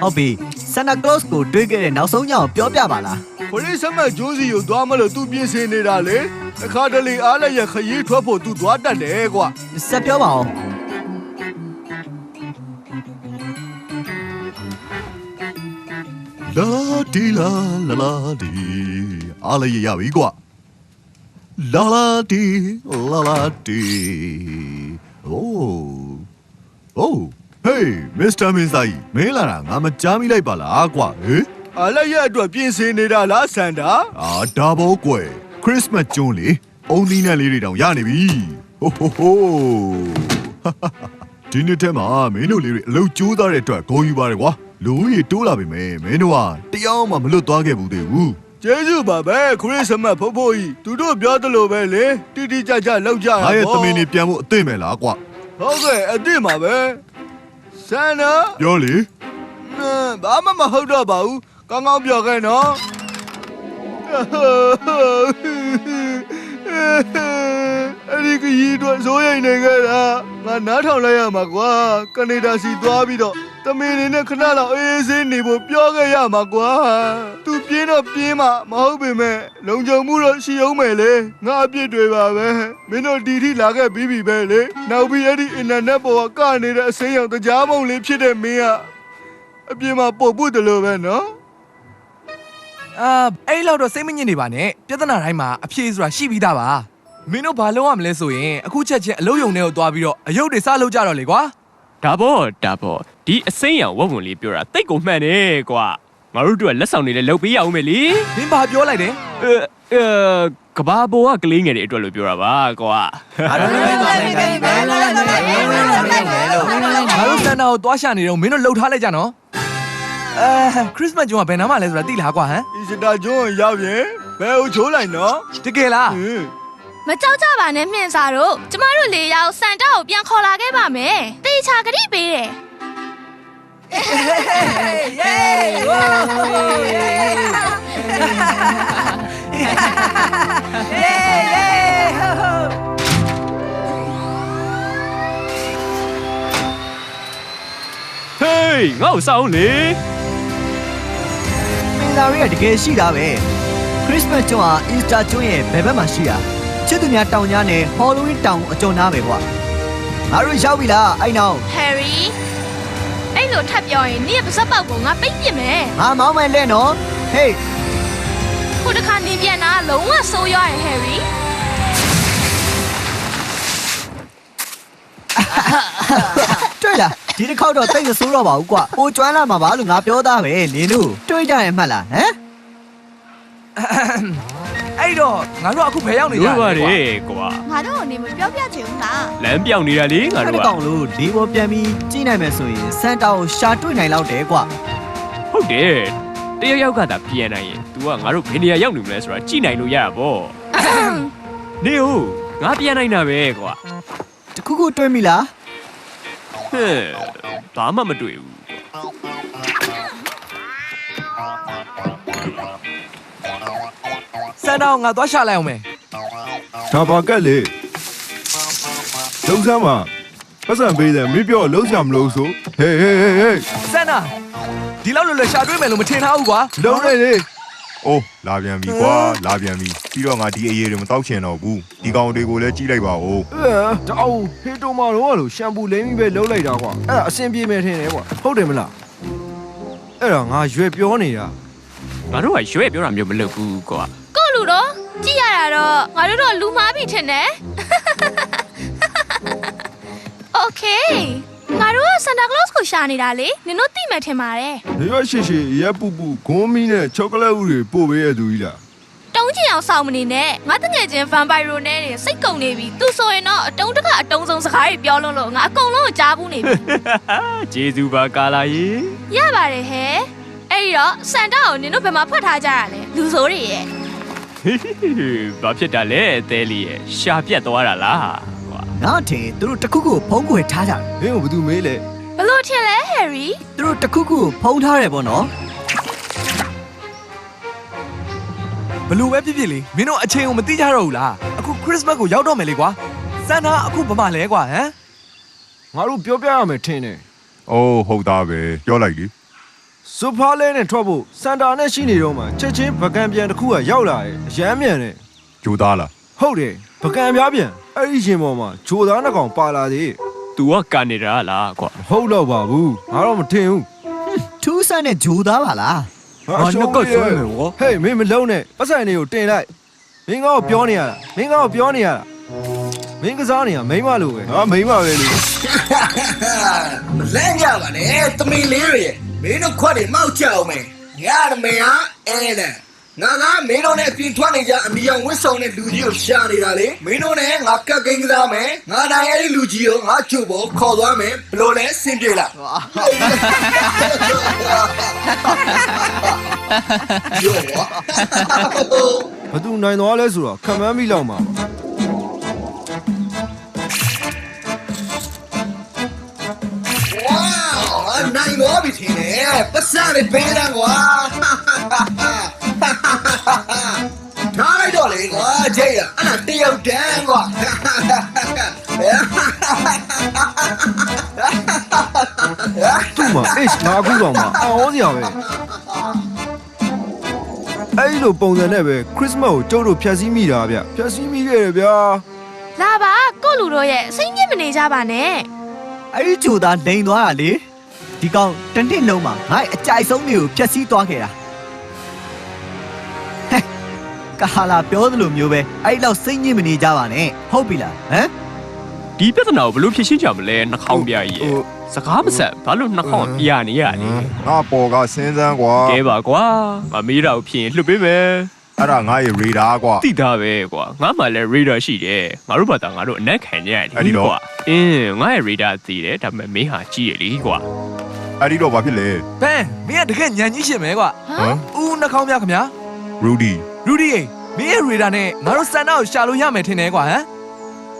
တ်ပြီ Santa Claus ကိုတွေးခဲ့တဲ့နောက်ဆုံးကြောင်ပြောပြပါလား ခရစ်စမတ်ဂျိုးစီကိုသွားမလို့သူပြင်ဆင်နေတာလေအခါတလေအားလည်းရခရီးထွက်ဖို့သူသွားတတ်တယ်ကွာ ဆက်ပြောပါဦး လာဒီလာလာလာဒီအားလည်းရပြီကွာလာလာဒီလာလာဒီအိုးဟေးမစ္စတာမင်းဆိုင်မင်းလာတာငါမကြားမိလိုက်ပါလားကွာဟေး အားလည်းရအတွက်ပြင်ဆင်နေတာလားဆန်တာ အာဒါဘောကွယ်ခရစ်စမတ်ကျွန်းလေအုံသီးနဲ့လေးတွေတောင်ရနေပြီဟိုဟိုဒီနေ့ထဲမှာမင်းတို့လေးတွေအလုပ်ကြိုးစားတဲ့အတွက်ဂုဏ်ယူပါတယ်ကွာလူကြီးတိုးလာပြီမင်းတို့ကတရားမှမလွတ်သွားခဲ့ဘူးသေးဘူး ကျေးဇူးပါပဲခရစ်စမတ်ဖိုးဖိုးကြီးသူတို့ပြောသလိုပဲလေတိတိကျကျလောက်ကြရ ငါရဲ့ ပေါ့ သမီးနေပြန်ဖို့အသင့်မဲ့လားကွာ ဟုတ်ကဲ့အတိမှာပဲဆန်နာ ပြောလေ ဘာမှမဟုတ်တော့ပါဘူးကောင်းကောင်းပြောခဲ့နော်အဲ့ဒီကကြီးတို့ဇိုးရိမ်နေကြတာငါနားထောင်လိုက်ရမှာကွာကနေဒါစီသွားပြီးတော့တမင်နေနဲ့ခဏလောက်အေးအေးဆေးနေဖို့ပြောခဲ့ရမှာကွာသူပြင်းတော့ပြင်းမှာမဟုတ်ပေမဲ့လုံခြုံမှုတော့ရှိအောင်မယ်လေငါအပြစ်တွေပါပဲမင်းတို့ဒီထိလာခဲ့ပြီးပြီပဲလေနောက်ပြီးအဲ့ဒီအင်တာနက်ပေါ်ကကနေတဲ့အစိမ်းရောင်တရားမုံလေးဖြစ်တဲ့မင်းကအပြင်မှာပို့ဖို့တလို့ပဲနော် အဲ့လောက်တော့စိတ်မညစ်နေပါနဲ့ပြဿနာတိုင်းမှာအဖြေဆိုတာရှိပြီးသားပါမင်းတို့ဘာလုပ်ရမလဲဆိုရင်အခုချက်ချင်းအလုပ်ရုံထဲကိုသွားပြီးတော့အယုတ်တွေစလုပ်ကြတော့လေကွာ ဒါပေါ့ဒီအစိမ်းရောင်ဝက်ဝင်လေးပြောတာတိတ်ကိုမှန်တယ်ကွာငါတို့တို့ကလက်ဆောင်တွေလည်းလုပ်ပေးရအောင်မယ်လေ မင်းဘာပြောလိုက်တယ် ကဘာဘောကကလေးငယ်တွေအတွက်လို့ပြောတာပါကွာ ငါတို့စန္ဒာကိုတွားရှာနေတော့မင်းတို့လှုပ်ထားလိုက်ကြနော်ခရစ်စမတ်ကျွန်းကဘယ်နားမှလဲဆိုတာသိလားကွာဟမ် အီစတာကျွန်းရောက်ရင်ဘယ်ကိုချိုးလိုက်နော် တကယ်လား မကြောက်ကြပါနဲ့မြင့်စာတို့ကျမတို့၄ယောက်စန်တာကိုပြန်ခေါ်လာခဲ့ပါမယ်တေချာကတိပေးတယ် ဟေးငါ့ကိုစောင်းလေ မင်းသားရဲ့တကယ်ရှိတာပဲခရစ်စမတ်ကျွန်းဟာအီစတာကျွန်းရဲ့ဘယ်ဘက်မှာရှိတာချစ်သူများတောင်ကြားနဲ့ဟော်လိုဝင်းတောင်အကျော်နားပဲကွာငါတို့ရောက်ပြီလားအဲ့နောက် ဟယ်ရီအဲ့လိုထပ်ပြောရင်နေ့ပါစက်ပေါက်ကိုငါပိတ်ပြစ်မယ် ငါမောင်းမယ်လဲနော်ဟေး ခုတစ်ခါနေပြန်တာလုံးဝဆိုးရွားရင်ဟယ်ရီ တွေ့လားဒီတစ်ခေါက်တော့တိတ်မဆိုးတော့ပါဘူးကွာဟိုကျွမ်းလာမှာပါလို့ငါပြောသားပဲနင်တို့တွေ့ကြရင်မှတ်လားဟမ် အဲ့တော့ငါတို့အခုဘယ်ရောက်နေကြ တို့ လဲ ပါတယ်ကွာ ငါတို့အနေမပြောပြချင်ဘူးလား လမ်းပြောင်းနေတာလေငါ အဲ့ တို့ ဒီ က ကောင်လို့လေးပေါ်ပြန်ပြီးကြည့်နိုင်မယ်ဆိုရင်စန်တာကိုရှာတွေ့နိုင်လောက်တယ်ကွာ ဟုတ်တယ်တယောက်ကသာပြန်နိုင်ရင် तू ကငါတို့ဘယ်နေရာရောက်နေမလဲဆိုတာကြည့်နိုင်လို့ရတာပေါ့နေဟုတ်ငါပြန်နိုင်တာပဲကွာ တခုခုတွေ့မိလား ဟဲ့ဘာမှမတွေ့ဘူး စန္ဒာကိုငါတွားရှာလိုက်အောင်မယ် ဒါပါကက်လေလုံးစမ်းပါပတ်စံပေးတယ်မင်းပြောလုံးချမလို့ဆိုဟေးဟေးဟေး စန္ဒာဒီလောက်လွယ်လွယ်ရှာတွေ့မယ်လို့မထင်ထားဘူးကွာ လုံးလိုက်လေ အိုးလာပြန်ပြီကွာလာပြန်ပြီပြီးတော့ငါဒီအရေးတွေမတောက်ချင်တော့ဘူးဒီကောင်တွေကိုလည်းကြီးလိုက်ပါဦး တောက်ဟေးတိုမာတော့လို့ရှမ်ပူလိမ့်ပြီးပဲလုံးလိုက်တာကွာအဲ့ဒါအဆင်ပြေမယ်ထင်တယ်ကွာဟုတ်တယ်မလားအဲ့ဒါငါရွယ်ပြောနေတာ ငါတို့ကရွေးပြောတာမျိုးမလုပ်ဘူးကွာ ကိုလူတော့ကြည့်ရတာတော့ငါတို့တော့လူမားပြီထင်တယ်โอเค ငါတို့က Santa Claus ကိုရှာနေတာလေနင်တို့သိမယ်ထင်ပါတယ် နေရရှိရှိရက်ပူပူဂွန်မီနဲ့ချောကလက်ဥတွေပို့ပေးရသူကြီးလား တုံးချင်အောင်စောင့်မနေနဲ့ငါတငယ်ချင်း Vampire နဲ့စိတ်ကုန်နေပြီသူဆိုရင်တော့အတုံးတကအတုံးဆုံးစကားတွေပြောလို့ငါအကုန်လုံးကိုကြားဘူးနေပြီ ကျေးဇူးပါကာလာရေ ရပါတယ်ဟဲ့အဲ့ဒီတော့ Santa ကိုနင်တို့ဘယ်မှာဖွက်ထားကြရလဲလူဆိုးတွေရဲ့ ဘာဖြစ်တာလဲအသေးလေးရဲ့ရှာပြတ်သွားတာလားကွာ ငါထင်သူတို့တစ်ခုခုဖုံးကွယ်ထားကြတယ် မင်းကဘာသူမေးလဲ ဘလို့ထင်လဲ Harry သူတို့တစ်ခုခုဖုံးထားတယ်ပေါ့နော် ဘလို့ပဲဖြစ်ဖြစ်လေမင်းတို့အချိန်ကိုမသိကြတော့ဘူးလားအခု Christmas ကိုရောက်တော့မယ်လေကွာစန်တာအခုဘာမှလဲကွာဟမ် ငါတို့ပြောပြရမယ်ထင်တယ် အိုးဟုတ်သားပဲပြောလိုက်လေ စူဖာလဲနဲ့ထွက်ဖို့စန်တာနဲ့ရှိနေတော့မှချက်ချင်းပကံပြန်တစ်ခုကရောက်လာတယ်အရမ်းမြန်တယ် ကြိုးသားလား ဟုတ်တယ်ပကံပြားပြန်အဲ့ဒီရှင်ပေါ်မှာဂျိုသားနှစ်ကောင်ပါလာသေး तू ကကန်နေတာလားကွာ ဟုတ်တော့ပါဘူးငါတော့မထင်ဘူး ထူးဆန်းတဲ့ဂျိုသားပါလား ဟေးမင်းမလုံးနဲ့ပတ်စံတွေကိုတင်လိုက်မင်းကောပြောနေရတာမင်းကောပြောနေရတာမင်းကစားနေရမိမလိုပဲဟာမိမပဲလေ မလန့်ကြပါနဲ့သမီးလေးတွေမင်းတို့ခွက်တွေမောက်ကြအောင်မယ်ငါရမေဟာအဲလေငါမင်းတို့နဲ့ပြင်ထွက်နေကြအမီအောင်ဝစ်ဆောင်တဲ့လူကြီးကိုရှာနေတာလေမင်းတို့နဲ့ငါကတ်ကိန်းကစားမယ်ငါတိုင်းအဲ့ဒီလူကြီးကိုငါချုပ်ဖို့ခေါ်သွားမယ်ဘလို့လဲစင်ပြေလားဘသူနိုင်သွားလဲဆိုတော့ခံမမ်းမိလောက်မှာနိုင်တော့ပြီထင်တယ်ပတ်စံလေးပေးတယ်ကွာထားလိုက်တော့လေကွာကြိတ်ရအဲ့ဒါတယောက်တန်းကွာ သူ့မှာ H ငါခုကောင်မှာအော်စရာပဲအဲ့ဒီလိုပုံစံနဲ့ပဲခရစ်စမတ်ကိုကျုပ်တို့ဖြတ်စည်းမိတာဗျဖြတ်စည်းမိခဲ့တယ်ဗျာ လာပါကိုလူတို့ရဲ့စိတ်ညစ်မနေကြပါနဲ့ အဲ့ဒီဂျိုသားလိန်သွားတာလေဒီကောင်တစ်နှစ်လုံးမှာငါ့အကြိုက်ဆုံးမျိုးကိုဖျက်ဆီးသွားခဲ့တာဟဲ့ကာလာပြောသလိုမျိုးပဲအဲ့လောက်စိတ်ညစ်မနေကြပါနဲ့ဟုတ်ပြီလားဟမ် ဒီပြဿနာကိုဘလို့ဖြေရှင်းကြမလဲနှာခေါင်းပြကြီးရဲ့စကားမဆက်ဘာလို့နှာခေါင်းပြနေရလဲ ငါပေါ်ကစဉ်းစမ်းကွာ ကဲပါကွာငါမေးတာကိုဖြေရင်လွတ်ပေးမယ် အဲ့ဒါငါရဲ့ရေဒါကွာ တိသားပဲကွာငါမှလည်း radar ရှိတယ်ငါတို့ဘာသာငါတို့အနက်ခံကြရတယ် အဲ့ဒီတော့ ကွာငါရဲ့ radar သိတယ်ဒါပေမဲ့မင်းဟာကြီးရလေကွာ အဲ့ဒီတော့ဘာဖြစ်လဲ ဘန်မင်းကတကယ်ညံကြီးရှင်ပဲကွာ ဟမ် ဦးနှာခေါင်းပြခင်ဗျာ ရူဒီ ရူဒီရေမင်းရဲ့ရေဒါနဲ့ငါတို့စန်တာကိုရှာလို့ရမယ်ထင်တယ်ကွာဟမ်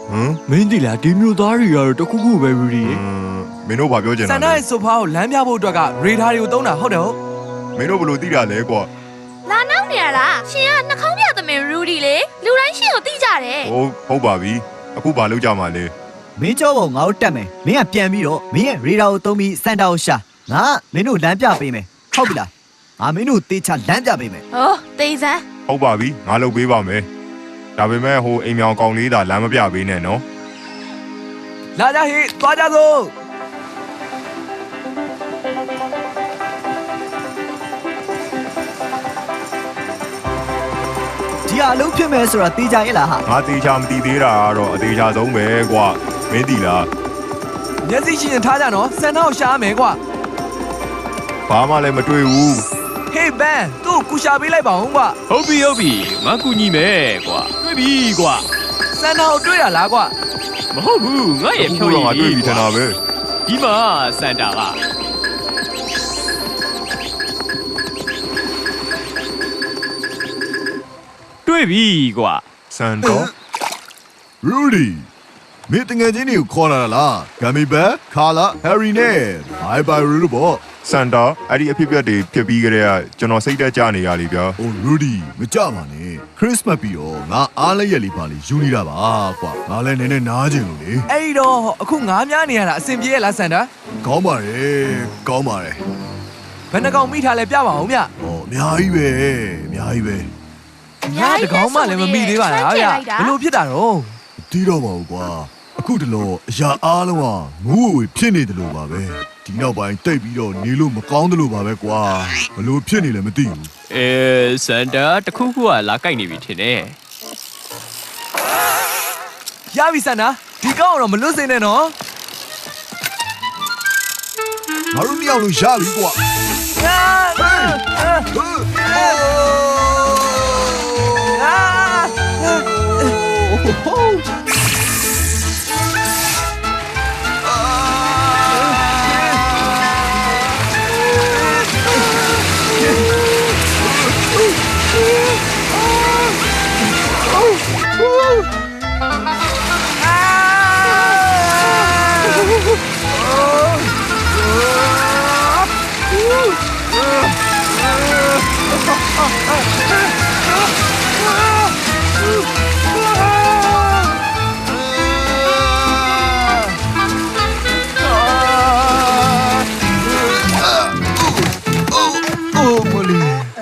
ဟမ် မင်းဒီလားဒီမျိုးသားတွေကတော့တခုခုပဲ Rudy ရေ မင်းတို့ဘာပြောချင် စ တာ န်တာရဲ့ဆိုဖာကိုလမ်းပြဖို့အတွက်ကရေဒါတွေကိုသုံးတာဟုတ်တယ်ဟုတ် မင်းတို့ဘယ်လိုသိတာလဲကွာ လာနောက်နေရလားရှင်ကနှာခေါင်းပြသမင် Rudy လေလူတိုင်းရှင်ကိုသိကြတယ် ဟုတ်ပါပြီအခုဘာလုပ်ကြမှာလဲ မင်းကြောပုံငါတို့တက်မယ်မင်းကပြန်ပြီးတော့မင်းရဲ့ရေဒါကိုသုံးပြီးစန်တာကိုရှာငါမင်းတို့လမ်းပြပေးမယ်ဟုတ်ပြီလားငါမင်းတို့တေချာလမ်းပြပေးမယ် ဟောသိစမ်း ဟုတ်ပါပြီငါလုပ်ပေးပါမယ်ဒါပေမဲ့ဟိုအိမ်မြောင်ကောင်လေးသာလမ်းမပြပေးနဲ့နော် လာကြဟေးသွားကြစို့ ဒီအလုံးဖြစ်မယ်ဆိုတာသိကြရဲ့လားဟာ ငါတေချာမတီးသေးတာကတော့အသေးချာဆုံးပဲကွာမင်းတီလား မျက်စိရှိရင်ထားကြနော်စန်တာကိုရှာရမယ်ကွာ ဘာမှလည်းမတွေ့ဘူး ဟေးဘန်သူ့ကိုကူရှာပေးလိုက်ပါဦးကွာ ဟုတ်ပြီငါကူညီမယ်ကွာတွေ့ပြီကွာ စန်တာကိုတွေ့ရလားကွာ မဟုတ်ဘူးငါရဲ့ဖြိုးရည် ငါတွေ့ပြီထင်တာပဲ ဒီမှာစန်တာကတွေ့ပြီကွာ စန်တော့ ရူဒီမင်းတငယ်ချင်းတွေကိုခေါ်လာတာလားဂမ်မီဘက်ခါလာဟယ်ရီနဲ့ဘိုင်ဘိုင်ရူဘော စန်တာအဲ့ဒီအဖြစ်အပျက်တွေဖြစ်ပြီးကြတဲ့ကကျွန်တော်စိတ်တက်ကြနေရလေဗျာ အိုရူဒီမကြပါနဲ့ခရစ်စမတ်ပြီးတော့ငါအားလည်းရလေးပါလေယူနေတာပါကွာငါလည်းနည်းနည်းနားချင်လို့လေ အဲ့ဒီတော့အခုငါးများနေရတာအဆင်ပြေရဲ့လားစန်တာ ကောင်းပါတယ်ကောင်းပါတယ် ဘယ်နှကောင်မိထားလဲပြပါဦးမြ ဟောအများကြီးပဲအများကြီးပဲ ငါတကောင်မှလည်းမမိသေးပါလားဗျဘလို့ဖြစ်တာတော့ တီးတော့ပါဘူးကွာအခုတလောအရာအားလုံးကငူးဝေဖြစ်နေတယ်လို့ပါပဲဒီနောက်ပိုင်းတိတ်ပြီးတော့နေလို့မကောင်းတယ်လို့ပါပဲကွာဘလို့ဖြစ်နေလဲမသိဘူး စန်တာတခုခုကလာကြိုက်နေပြီထင်တယ် ရပြီစန်တာဒီကောင်ကတော့မလွတ်စေနဲ့နော် ငါတို့နှစ်ယောက်လုံးရပြီကွာ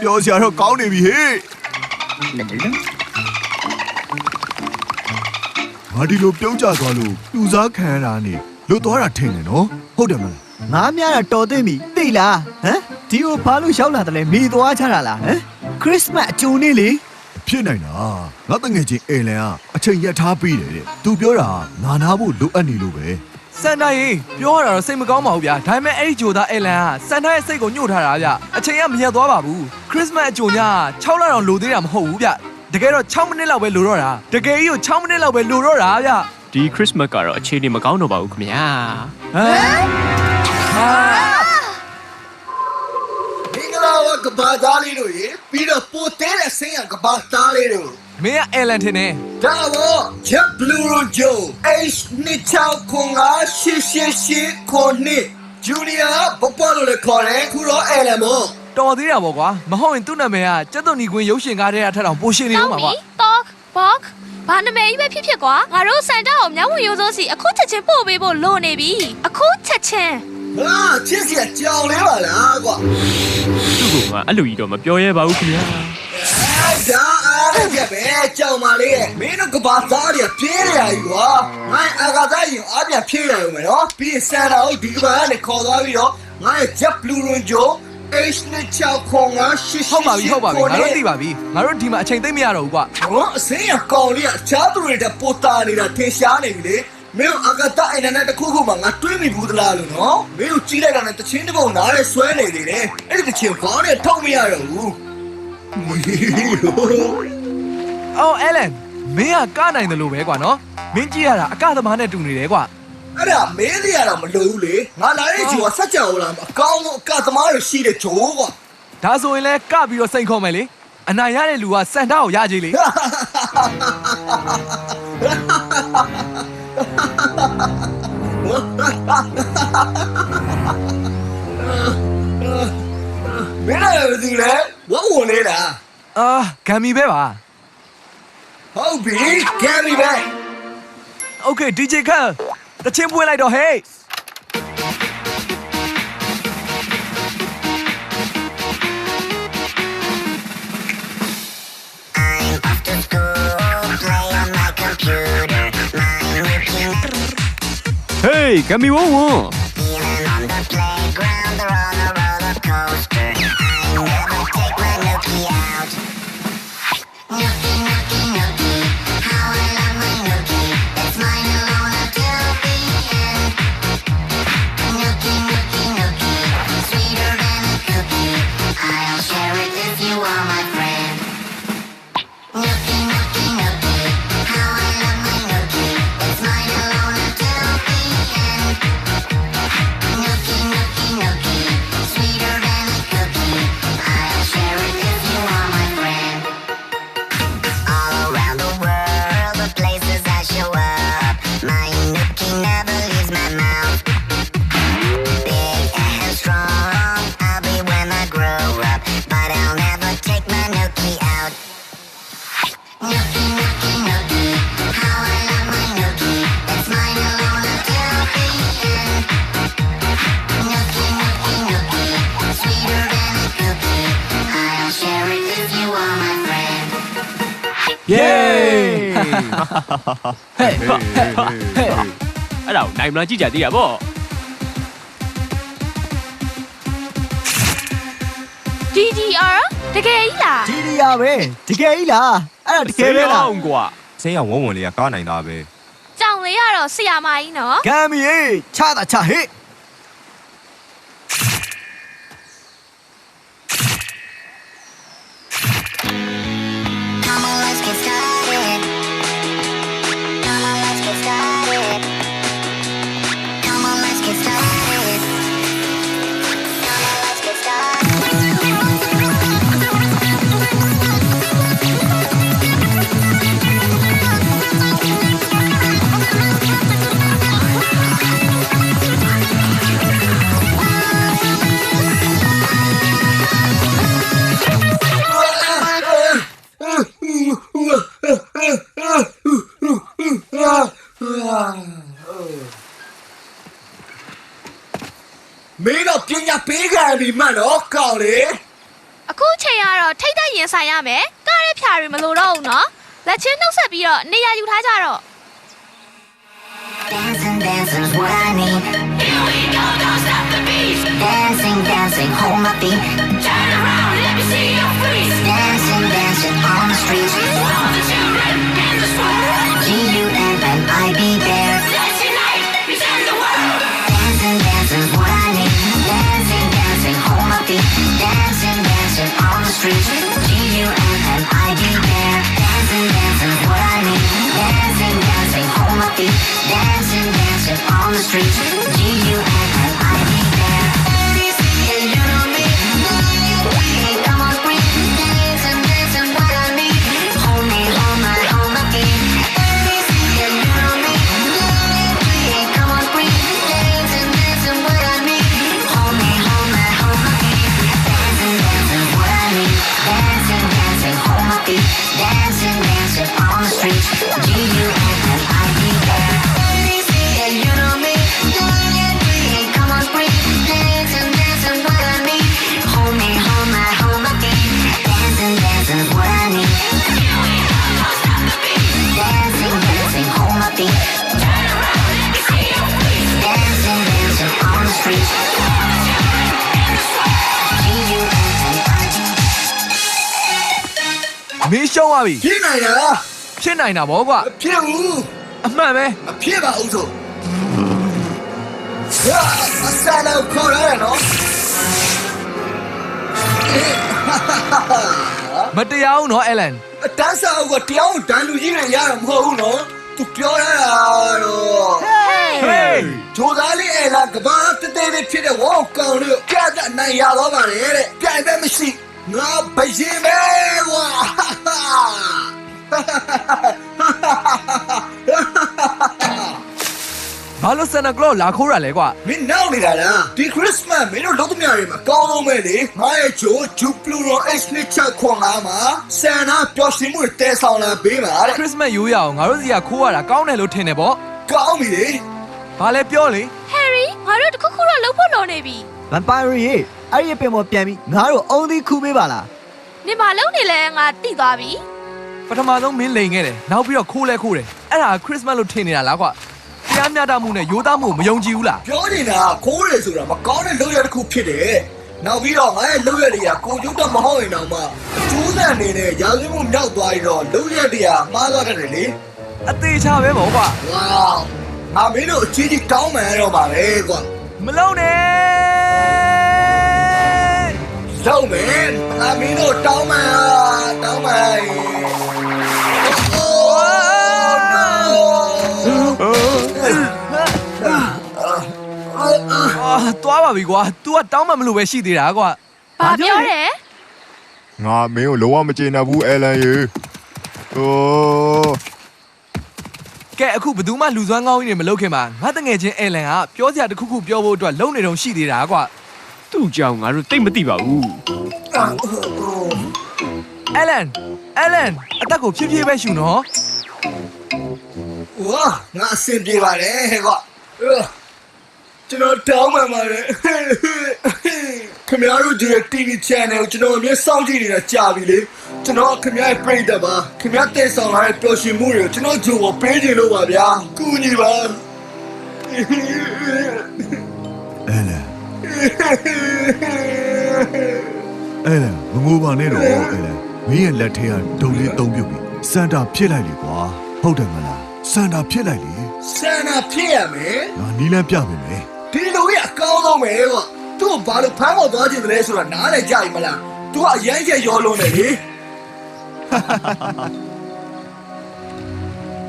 ပြောစရာတော့ကောင်းနေပြီဟေ့ငါဒီလိုပြုံးကြသွားလို့လူစားခံရတာနေလွတ်သွားတာထင်တယ်နော်ဟုတ်တယ်မလား ငါများတာတော်သိပြီသိလားဟမ်ဒီကိုဘာလို့ရောက်လာတယ်လဲမိသွားချတာလားဟမ်ခရစ်စမတ်အကျိုးနေ့လေ ဖြစ်နိုင်တာငါတငယ်ချင်းအေလန်ကအချိန်ရက်ထားပြီးတယ်တဲ့သူပြောတာငါနာဖို့လိုအပ်နေလို့ပဲ စန်တာရေပြောရတာတော့စိတ်မကောင်းပါဘူးဗျာဒါပေမဲ့အဲ့ဒီဂျိုသားအလန်ကစန်တာရဲ့စိတ်ကိုညှို့ထားတာဗျအချိန်ကမရက်သွားပါဘူးခရစ်စမတ်အကြိုည6လတော့လိုသေးတာမဟုတ်ဘူးဗျတကယ်တော့6မိနစ်လောက်ပဲလိုတော့တာတကယ်ကြီးကို6မိနစ်လောက်ပဲလိုတော့တာဗျ ဒီခရစ်စမတ်ကတော့အခြေအနေမကောင်းတော့ပါဘူးခင်ဗျာ ဟမ် မင်္ဂလာပါကဘာသားလေးတို့ရေပြီးတော့ပိုတဲတဲ့ဆင်းရကဘာသားလေးတို့ မင်းကအဲလန်ထင်နေ ဒါတော့ချက်ဘလူးရိုဂျို H နှစ်ချောက်ခွန်ကရှစ်ခွန်နှစ်ဂျူနီယာဘပေါ်လို့ခေါ်တယ်ခုတော့အဲလန်မို့ တော်သေးတာပေါ့ကွာမဟုတ်ရင်သူ့နာမည်ကကျက်သွန်နီကွင်းရုပ်ရှင်ကားတဲ့အထက်တောင်ပိုရှင်နေတော့မှာကွာ တော့ဘော့ဘာနာမည်ကြီးပဲဖြစ်ကွာငါတို့စန်တာကိုမြောင်းဝင်ရိုးစိုးစီအခုချက်ချင်းပို့ပေးဖို့လိုနေပြီအခုချက်ချင်း ဟာချစ်စီကြောင်လေးပါလားကွာ သူ့ကအဲ့လိုကြီးတော့မပြောရဲပါဘူးခင်ဗျာ ဒါအားရပဲကြောင်ပါလေမင်းတို့ကဘာသားတွေပြေးနေရကြီးကွာငါအကာသားရင်အပြန်ပြေးရအောင်မယ်နော်ပြီးဆန်တာကိုဒီကဘာနဲ့ခေါ်သွားပြီးတော့ငါချက်ဘလူးရိုဂျို H နှစ်ချောက်ခွန်ကရှစ် ဟုတ်ပါပြီငါတို့သိပါပြီငါတို့ဒီမှာအချိန်သိမ့်မရတော့ဘူးကွာ ဟောအစင်းရကောင်လေးကချားသူတွေတပိုတာနေတာထင်ရှားနေပြီလေမင်းအကတာအိမ်နဲ့တခုခုမှငါတွေးမိဘူးသလားလို့နော်မင်းတို့ကြီးလိုက်တာနဲ့တချင်းတစ်ပုံနားနဲ့ဆွဲနေသေးတယ်အဲ့ဒီတချင်းခေါင်းနဲ့ထောက်မရတော့ဘူး အော်အဲလန်မင်းကကနိုင်တယ်လို့ပဲကွာနော်မင်းကြည့်ရတာအကသမားနဲ့တူနေတယ်ကွာ အဲ့ဒါမင်းတွေကတော့မလို့ဘူးလေငါလာတဲ့ဂျိုကဆက်ကြောင်လာအကောင်းဆုံးအကသမားတွေရှိတဲ့ဂျိုကွာ ဒါဆိုရင်လဲကပြီးတော့စိန်ခေါ်မယ်လေအနိုင်ရတဲ့လူကစန်တာကိုရကြည်လေ မင်းလည်းမသိလဲဝဝင်နေတာ အာဂမ်မီပဲပါ ဟုတ်ပြီကဲပြီပဲ โอเค DJ ခန့်တချင်းပွင့်လိုက်တော့ဟေး I'm off to school, play on my computer. My looking Hey ကမီဝုံဝုံ feeling on the playground, they're on a roller coaster. I never take my nookie out. Nookie, nookie, nookie, how I love my nookie. It's mine alone until the end. Nookie, nookie, nookie, sweeter than a cookie. I'll share it if you are my friend. Nookie, nookie, nookie, how I love my nookie. It's mine alone until the end. Nookie, nookie, nookie, sweeter than a cookie. I'll share it if you are my friend. All around the world, the places I show up, my nookie never leaves my mouth. Big and strong, I'll be when I grow up, but I'll never take my nookie out. Nookie, nookie, nookie, how I love my nookie. It's mine alone until the end. Nookie, nookie, nookie, sweeter than a cookie. I'll share it if you are my friend. เย้ အဲ့ဒါကိုနိုင်မလားကြည့်ကြသေးရပေါ့ DDR တကယ်ကြီးလား ဒီနေရာပဲတကယ်ကြီးလားအဲ့ဒါတကယ်ပဲလား ကွာ ဆင်းရဝုံဝင်လေးကကားနိုင်တာပဲ ကြောင်လေးကတော့ဆရာမကြီးနော် ဂမ်မီချတာချဟေ့ ပြီမှန်တော့ကောင်းလေ အခုချိန်ကတော့ထိတ်တိုက်ရင်ဆိုင်ရမယ်ကားရဲဖြာတွေမလိုတော့ဘူးနော်လက်ချင်းနှုတ်ဆက်ပြီးတော့နေရာယူထားကြတော့ Dancing, dancing's what I need. Here we go, don't stop the beat. Dancing, dancing, hold my feet. Turn around, let me see your freeze. Dancing, dancing on the streets. All the children in the square. G-U-M-M-I-B there. Let's unite, pretend the world. Dancing, dancing's what I need. Dancing, dancing, hold my feet. Dancing, dancing on the streets. G-U-M-M-I-B there. Dancing, dancing's what I need. Dancing, dancing, hold my feet. Dancing, dancing on the streets. G-U-M-M-I-B there. Yeah, you know me. Come on, breathe. Dancing, dancing, what I need. Hold me, hold my feet. Yeah, you know me. Come on, breathe. Dancing, dancing, what I need. Hold me, hold my feet. Dancing, dancing, what I need. Dancing, dancing, hold my feet. Dancing, dancing on the streets. G-U-M-M-I-B there. Yeah, you know me. Come on, breathe. Dancing, dancing, what I need. Hold me, hold my feet. Dancing, dancing, what I need. Dancing, dancing, hold my feet. Dancing, dancing on the streets. G-U-M-M-I-B. မင်းရှုံးသွားပြီ ဖြစ်နိုင်လား ဖြစ်နိုင်တာဗောကွာ မဖြစ်ဘူး အမှန်ပဲ မဖြစ်ပါဘူးဆိုဟာအစားတော့ခေါ်ရတယ်နော် မတရားဘူးနော်အလန် အတန်းစားကတရားကိုတန်းလူကြီးနဲ့ရတာမဟုတ်ဘူးနော်သူပြောရတာတော့ Hey ဂျိုသားလေးအဲ့လားကဘာတတဲလေးဖြစ်တဲ့ဝေါကောင်လေးကြက်တဲ့နိုင်ရတော့ပါလေတဲ့ကြိုင်ပဲမရှိငါဘရင်ပဲဝါ ဘာလို့ဆန်တာကလော့လာခိုးရလဲကွာ မင်းနောက်နေတာလားဒီခရစ်စမတ်မင်းတို့လုံးသမျှတွေမှာကောင်းဆုံးပဲလေငါရဲ့ဂျိုဂျူပလူရော H နှစ်ချက်ခွန်လာမှာဆန်နာပျော်ရွှင်မှုတွေတဲဆောင်လာပေးပါတဲ့ ခရစ်စမတ်ရိုးရအောင်ငါတို့စီကခိုးရတာကောင်းတယ်လို့ထင်တယ်ဗော ကောင်းပြီလေ ဘာလဲပြောလေ ဟယ်ရီငါတို့တခုခုတော့လုပ်ဖို့လိုနေပြီ ဗမ်ပိုင်ရီအဲ့ဒီပင်ပေါ်ပြန်ပြီးငါတို့အုံသီးခူးပေးပါလား နေမလုပ်နေလဲငါတိသွားပြီ ပထမဆုံးမင်းလိန်ခဲ့တယ်နောက်ပြီးတော့ခိုးလဲခိုးတယ်အဲ့ဒါခရစ်စမတ်လို့ထင်နေတာလားကွာတရားမျှတမှုနဲ့ရိုးသားမှုကိုမယုံကြည်ဘူးလား ပြောနေတာခိုးတယ်ဆိုတာမကောင်းတဲ့လုပ်ရတစ်ခုဖြစ်တယ်နောက်ပြီးတော့ငါရဲ့လုပ်ရတွေကကိုကျုပ်တော့မဟုတ်ရင်တော့မှကျိုးစံနေနဲ့ရာဇဝတ်မှုမြောက်သွားပြီးတော့လုပ်ရတွေကမှားသွားတယ်လေ အသေးချပဲဗောကွာ ဝေါငါမင်းတို့အချင်းချင်းတောင်းမှန်တော့ပါပဲကွာ မလုံးနဲ့ လုံးမယ်ငါမင်းတို့တောင်းမှန်သွားပါပြီကွာ तू ကတောင်းမှမလို့ပဲရှိသေးတာကွာ ဘာပြောတယ် ငါမင်းကိုလုံးဝမကျေနပ်ဘူးအဲလန်ရေဟို ကဲအခုဘယ်သူမှလူစွမ်းကောင်းကြီးတွေမလုပ်ခင်မှာငါတငယ်ချင်းအဲလန်ကပြောစရာတစ်ခုခုပြောဖို့အတွက်လုံနေတုံရှိသေးတာကွာ သူ့ကြောင့်ငါတို့တိတ်မသိပါဘူး အဲလန်အသက်ကိုဖြည်းဖြည်းပဲရှူနော် ဝါငါအဆင်ပြေပါတယ်ကွာကျွန်တော်တောင်းမှန်ပါတယ်ခင်ဗျားတို့ဒီ TV channel ကိုကျွန်တော်အမြဲစောင့်ကြည့်နေတာကြာပြီလေကျွန်တော်ခင်ဗျားရဲ့ပရိသတ်ပါခင်ဗျားတည်ဆောင်လာတဲ့ပျော်ရွှင်မှုတွေကိုကျွန်တော်ဂျိုကိုပေးချင်လို့ပါဗျာကူညီပါ အဲ့လေမငိုပါနဲ့တော့အဲ့လေမင်းရဲ့လက်ထဲကဒုံလေးသုံးပြုတ်ပြီးစန်တာဖြစ်လိုက်လေကွာဟုတ်တယ်မလားစန်တာဖြစ်လိုက်လေ ဆန္ဒဖြစ်ရမယ် ငါနီးလန်းပြပေးမယ် ဒီလိုကြီးအကောင်းဆုံးပဲကွာသူ့ဘာလို့ဖမ်းဖို့သွားချင်တယ်လဲဆိုတာနားလည်ကြပြီမလားသူကအရမ်းကျရောလုံးတယ်လေ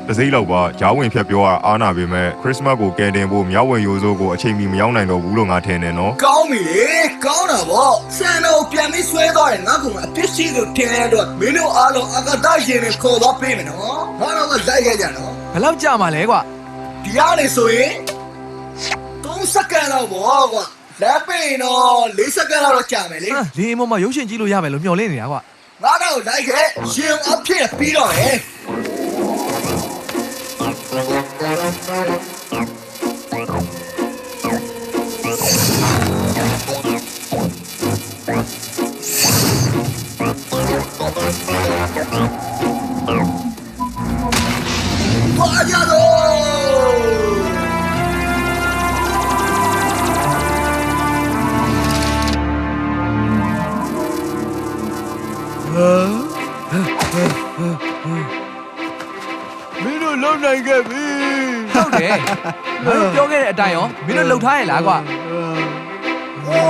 တစ်စိမ့်လောက်ပါဂျားဝင်ဖြတ်ပြောတာအားနာပေမဲ့ခရစ်စမတ်ကိုကယ်တင်ဖို့မြောက်ဝင်ရိုးစိုးကိုအချိန်မီမရောက်နိုင်တော့ဘူးလို့ငါထင်တယ်နော် ကောင်းပြီလေကောင်းတာဗောဆန်တော်ပြန်ပြီးဆွဲသွားတယ်ငါကအပြစ်ရှိလို့ထင်ရတော့မင်းတို့အားလုံးအကတရှင်နဲ့ခေါ်သွားပေးမယ်နော်ငါတော့လိုက်ခဲ့ကြနော် ဘယ်လောက်ကြာမှာလဲကွာ ဒီကနေဆိုရင်3စက္ကန့်လောက်ဗောကွာလက်ပိန်တော့4စက္ကန့်လောက်ကြာမယ်လေ လေအမမရုပ်ရှင်ကြည့်လို့ရမယ်လို့မျှော်လင့်နေတာကွာ ငါတော့လိုက်ခဲ့ရှင်အဖြစ်ပြီးတော့ဟဲ့ Dancing, မင်းတို့လုံနိုင်ခဲ့ပြီ ဟုတ်တယ်ငါတို့ပြောခဲ့တဲ့အတိုင်းရောမင်းတို့လှုပ်ထားရဲ့လားကွာဝေါ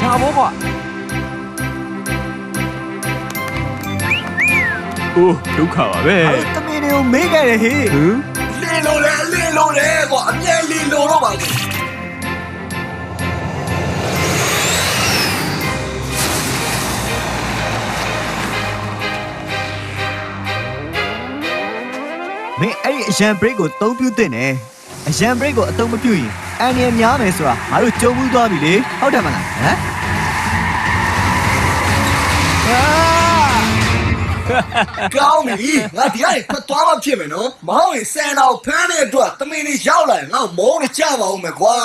ဒါဘောကွာ အိုးဒုက္ခပါပဲ တမင်တွေကိုမေးခဲ့တယ်ဟေး လင်းလို့လေကွာအမြဲလင်းလို့တော့ပါလေ မင်းအဲ့ဒီအရန် break ကိုအသုံးပြုသင့်တယ်အရန် break ကိုအသုံးမပြုရင်အန်ရများမယ်ဆိုတာငါတို့ကြုံမှုသွားပြီလေဟုတ်တယ်မလားဟမ်ကောင်းပြီငါဒီကနေဖတ်သွားမှဖြစ်မယ်နော်မဟုတ်ရင်စန်တော်ဖမ်းတဲ့အတွက်တမင်လေးရောက်လာရင်ငါမုန်းနေကြပါဦးမယ်ကွာ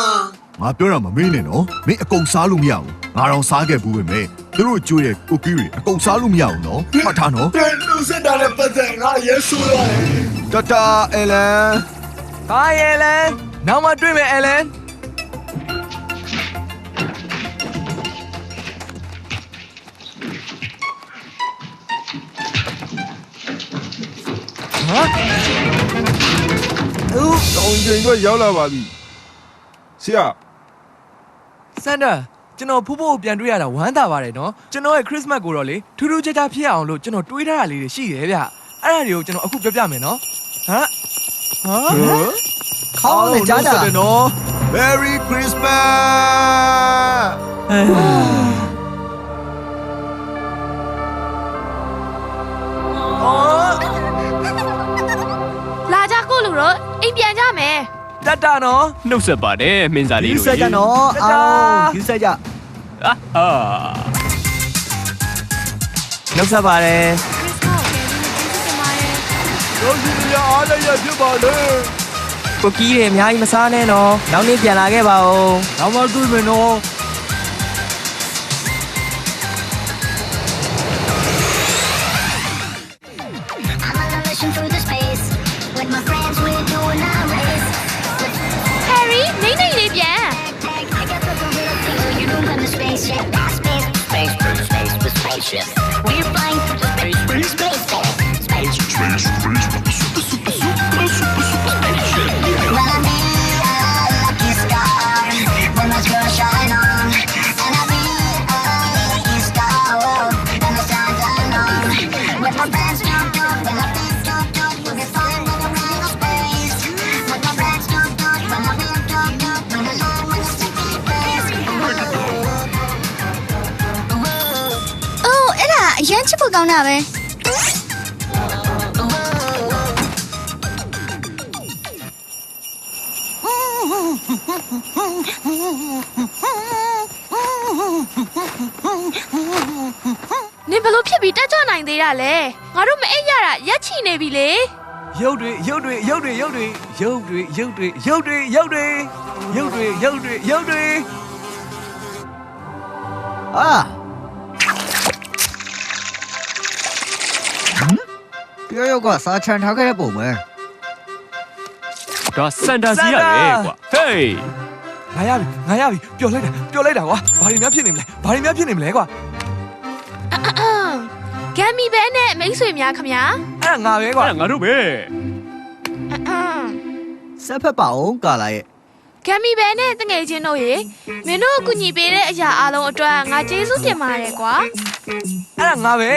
ငါပြောတာမမေးနဲ့နော်မင်းအကုန်စားလို့မရဘူးငါတော့စားခဲ့ဘူးပဲမဲ့သူတို့ကြွေးတဲ့ကိုကီတွေအကုန်စားလို့မရဘူးနော်မှတ်ထားနော် တဲ့လူစစ်တာနဲ့ပတ်သက်ငါရဲဆိုးရတယ် တတာအလန် ဟာအဲလန်နောက်မှတွေ့မယ်အဲလန်ဟာ တောင်းကျင်တော့ရောက်လာပါပြီဆရာ စန်တာကျွန်တော်ဖိုးဖိုးကိုပြန်တွေ့ရတာဝမ်းသာပါတယ်နော်ကျွန်တော်ရဲ့ခရစ်စမတ်ကိုတော့လေထူးထူးခြားခြားဖြစ်အောင်လို့ကျွန်တော်တွေးထားတာလေးတွေရှိတယ်ဗျအဲ့ဒါတွေကိုကျွန်တော်အခုပြောပြမယ်နော်ဟာ ခေါင်းနဲ့ကြားကြတယ်နော် Merry Christmas လာကြကိုလူတော့အိမ်ပြန်ကြမယ် တတ်တာနော် နှုတ်ဆက်ပါတယ်မင်းသားလေး ယူ တို့ ဆက်ကြနော်အောင်ယူဆက်ကြ အာဟာ နှုတ်ဆက်ပါတယ် တို့စီရအားလည်းရဖြစ်ပါလေ ကိုကြီးတွေအများကြီးမစားနဲ့နော်နောက်နေ့ပြန်လာခဲ့ပါဦး နောက်မှတွေ့မယ်နော် I'm on a mission through the space. With my friends, we're doing our race. ဟယ်ရီနေနေလေးပြန် I got the little things when you don't run the spaceship. Space, space, through space with spaceship. We're flying through the space, space, space, space, space, spaceship. When I meet a lucky star, then my girl shine on. And I meet a lucky star, whoa, then the stars shine on. With my friends, jump, jump, when I think, jump, jump, we'll be flying with a ring of space. With my friends, jump, jump, when I think, jump, jump, when I land with a sticky face. အိုးအဲ့ဒါအရန်ချစ်ဖို့ကောင်းတာပဲ နင်ဘလို့ဖြစ်ပြီးတက်ကြွနိုင်သေးတာလဲငါတို့မအိပ်ရတာရက်ချီနေပြီလေ ရုပ်တွေရုပ်တွေရုပ်တွေရုပ်တွေရုပ်တွေရုပ်တွေရုပ်တွေရုပ်တွေရုပ်တွေရုပ်တွေရုပ်တွေ အာပြောရောကစာချန်ထားခဲ့တဲ့ပုံပဲ ဒါစန်တာစီရတယ်ကွာဟေး ငါရပြီပျော်လိုက်တာကွာဘာတွေများဖြစ်နေမလဲကွာ ဂမ်မီဘဲနဲ့မိတ်ဆွေများခမညာ အဲ့ဒါငါပဲကွာ အဲ့ဒါငါတို့ပဲ ဆက်ဖက်ပါအောင်ကာလာရဲ့ ဂမ်မီဘဲနဲ့တငယ်ချင်းတို့ရေမင်းတို့အကူညီပေးတဲ့အရာအလုံးအတွက်ငါကျေးဇူးတင်ပါတယ်ကွာ အဲ့ဒါငါပဲ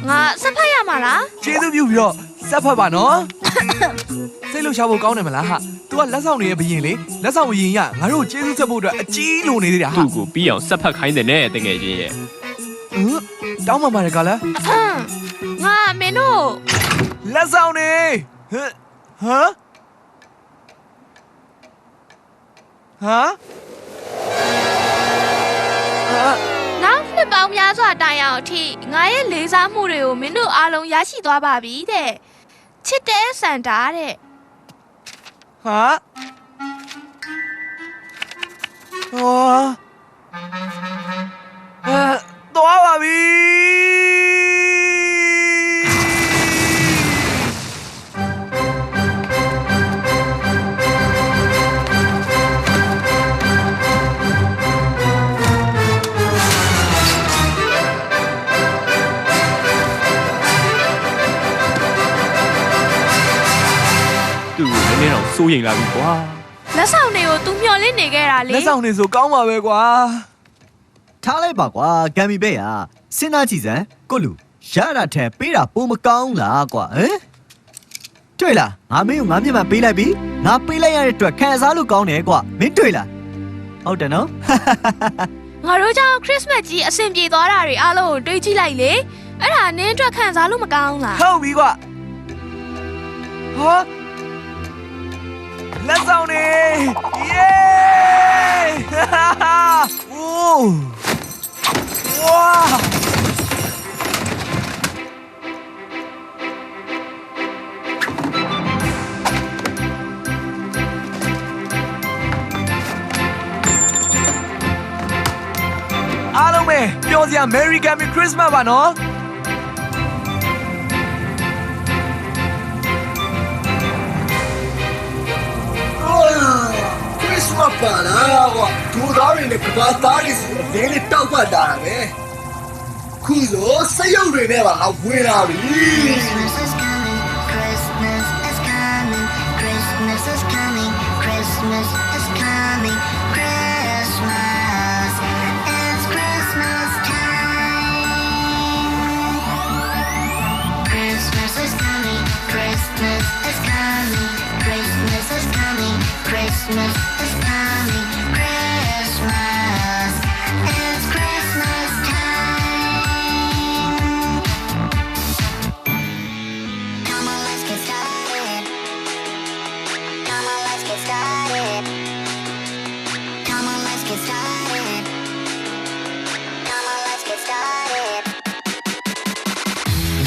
ငါဆက်ဖက်ရမှာလား ကျေးဇူးပြုပြီးတော့ဆက်ဖတ်ပါနော်စိတ်လှုပ်ရှားဖို့ကောင်းတယ်မလားဟာ तू ကလက်ဆောင်တွေရဲ့ဘရင်လေလက်ဆောင်ဘရင်ရငါတို့ကျေးဇူးဆက်ဖို့အတွက်အကြီးလိုနေသေးတာဟာ သူ့ကိုပြီးအောင်ဆက်ဖက်ခိုင်းတယ်နဲ့တကယ်ချင်းရဲ့ တောင်းမှပါတယ်ကလား ငါမင်းတို့ လက်ဆောင်တွေဟမ်နောက်နှစ်ပေါင်းများစွာတိုင်အောင်အထိငါရဲ့လေးစားမှုတွေကိုမင်းတို့အားလုံးရရှိသွားပါပြီတဲ့ချစ်တဲ့စန်တာတဲ့ ဟာဟော သွားပါပြီသူ့ကိုနည်းနည်းတော့စိုးရိမ်လာပြီကွာ လက်ဆောင်တွေကို तू မျောလင့်နေခဲ့တာလေ လက်ဆောင်တွေဆိုကောင်းပါပဲကွာ ထားလိုက်ပါကွာဂမ်မီဘဲရစဉ်းစားကြည့်စမ်းကိုလူရတာထက်ပေးတာပိုမကောင်းလားကွာဟမ်တွေ့လားငါမင်းကိုငါမျက်မှန်ပေးလိုက်ပြီငါပေးလိုက်ရတဲ့အတွက်ခံစားလို့ကောင်းတယ်ကွာမင်းတွေ့လားဟုတ်တယ်နော် ငါတို့ကြောင့်ခရစ်စမတ်ကြီးအဆင်ပြေသွားတာတွေအားလုံးကိုတွေးကြည့်လိုက်လေအဲ့ဒါနင်းအတွက်ခံစားလို့မကောင်းလား ဟုတ်ပြီကွာဟာလက်ဆောင်တွေเย้โอ้ว้าအားလုံးပဲပျော်စရာ Merry Christmas ပါနော်မပါလားကွာဒူသားတွေနဲ့ကဘာသားတွေဆိုတော့ဒဲနဲ့တောက်ပတ်တာပဲခုဆိုစရုပ်တွေနဲ့ပါငါဝင်လာပြီ Christmas is coming, Christmas is coming, Christmas is coming, Christmas is coming, Christmas, it's Christmas time. Christmas is coming, Christmas is coming, Christmas is coming, Christmas is coming, Christmas, it's Christmas time. Come on, let's get started. Come on, let's get started. Come on, let's get started. Come on, let's get started.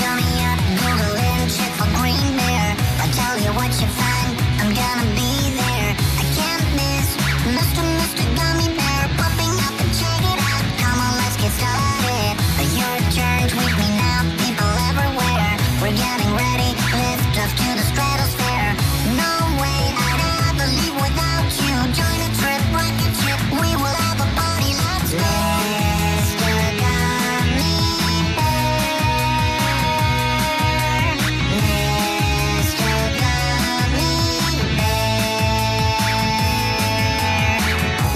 Gummy up, Google and check for Green Bear. I tell you what you find, I'm gonna be there. I can't miss Mr. Gummy Bear popping up and check it out. Come on, let's get started. Your turn, tweet me now, people everywhere. We're getting ready, lift off to the stratosphere. No way I'd ever leave without you. Join a trip, rocket ship, we will have a party. Let's go. Mr. Gummy Bear, Mr. Gummy Bear.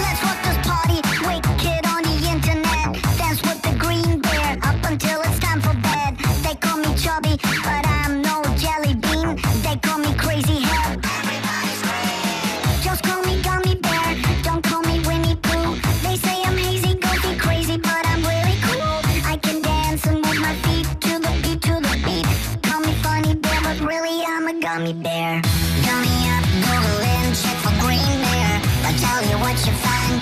Let's rock this party, wicked on the internet. Dance with the green bear up until it's time for bed. They call me chubby, but I'm no jelly bean. They call me crazy hair. Everybody's crazy. Just call me Gummy Bear, don't call me Winnie Pooh. They say I'm hazy, goofy, crazy, but I'm really cool. I can dance and move my feet to the beat, to the beat. Call me funny bear, but really I'm a gummy bear. Gummy up, Google in, check for Green Bear. I tell you what you find,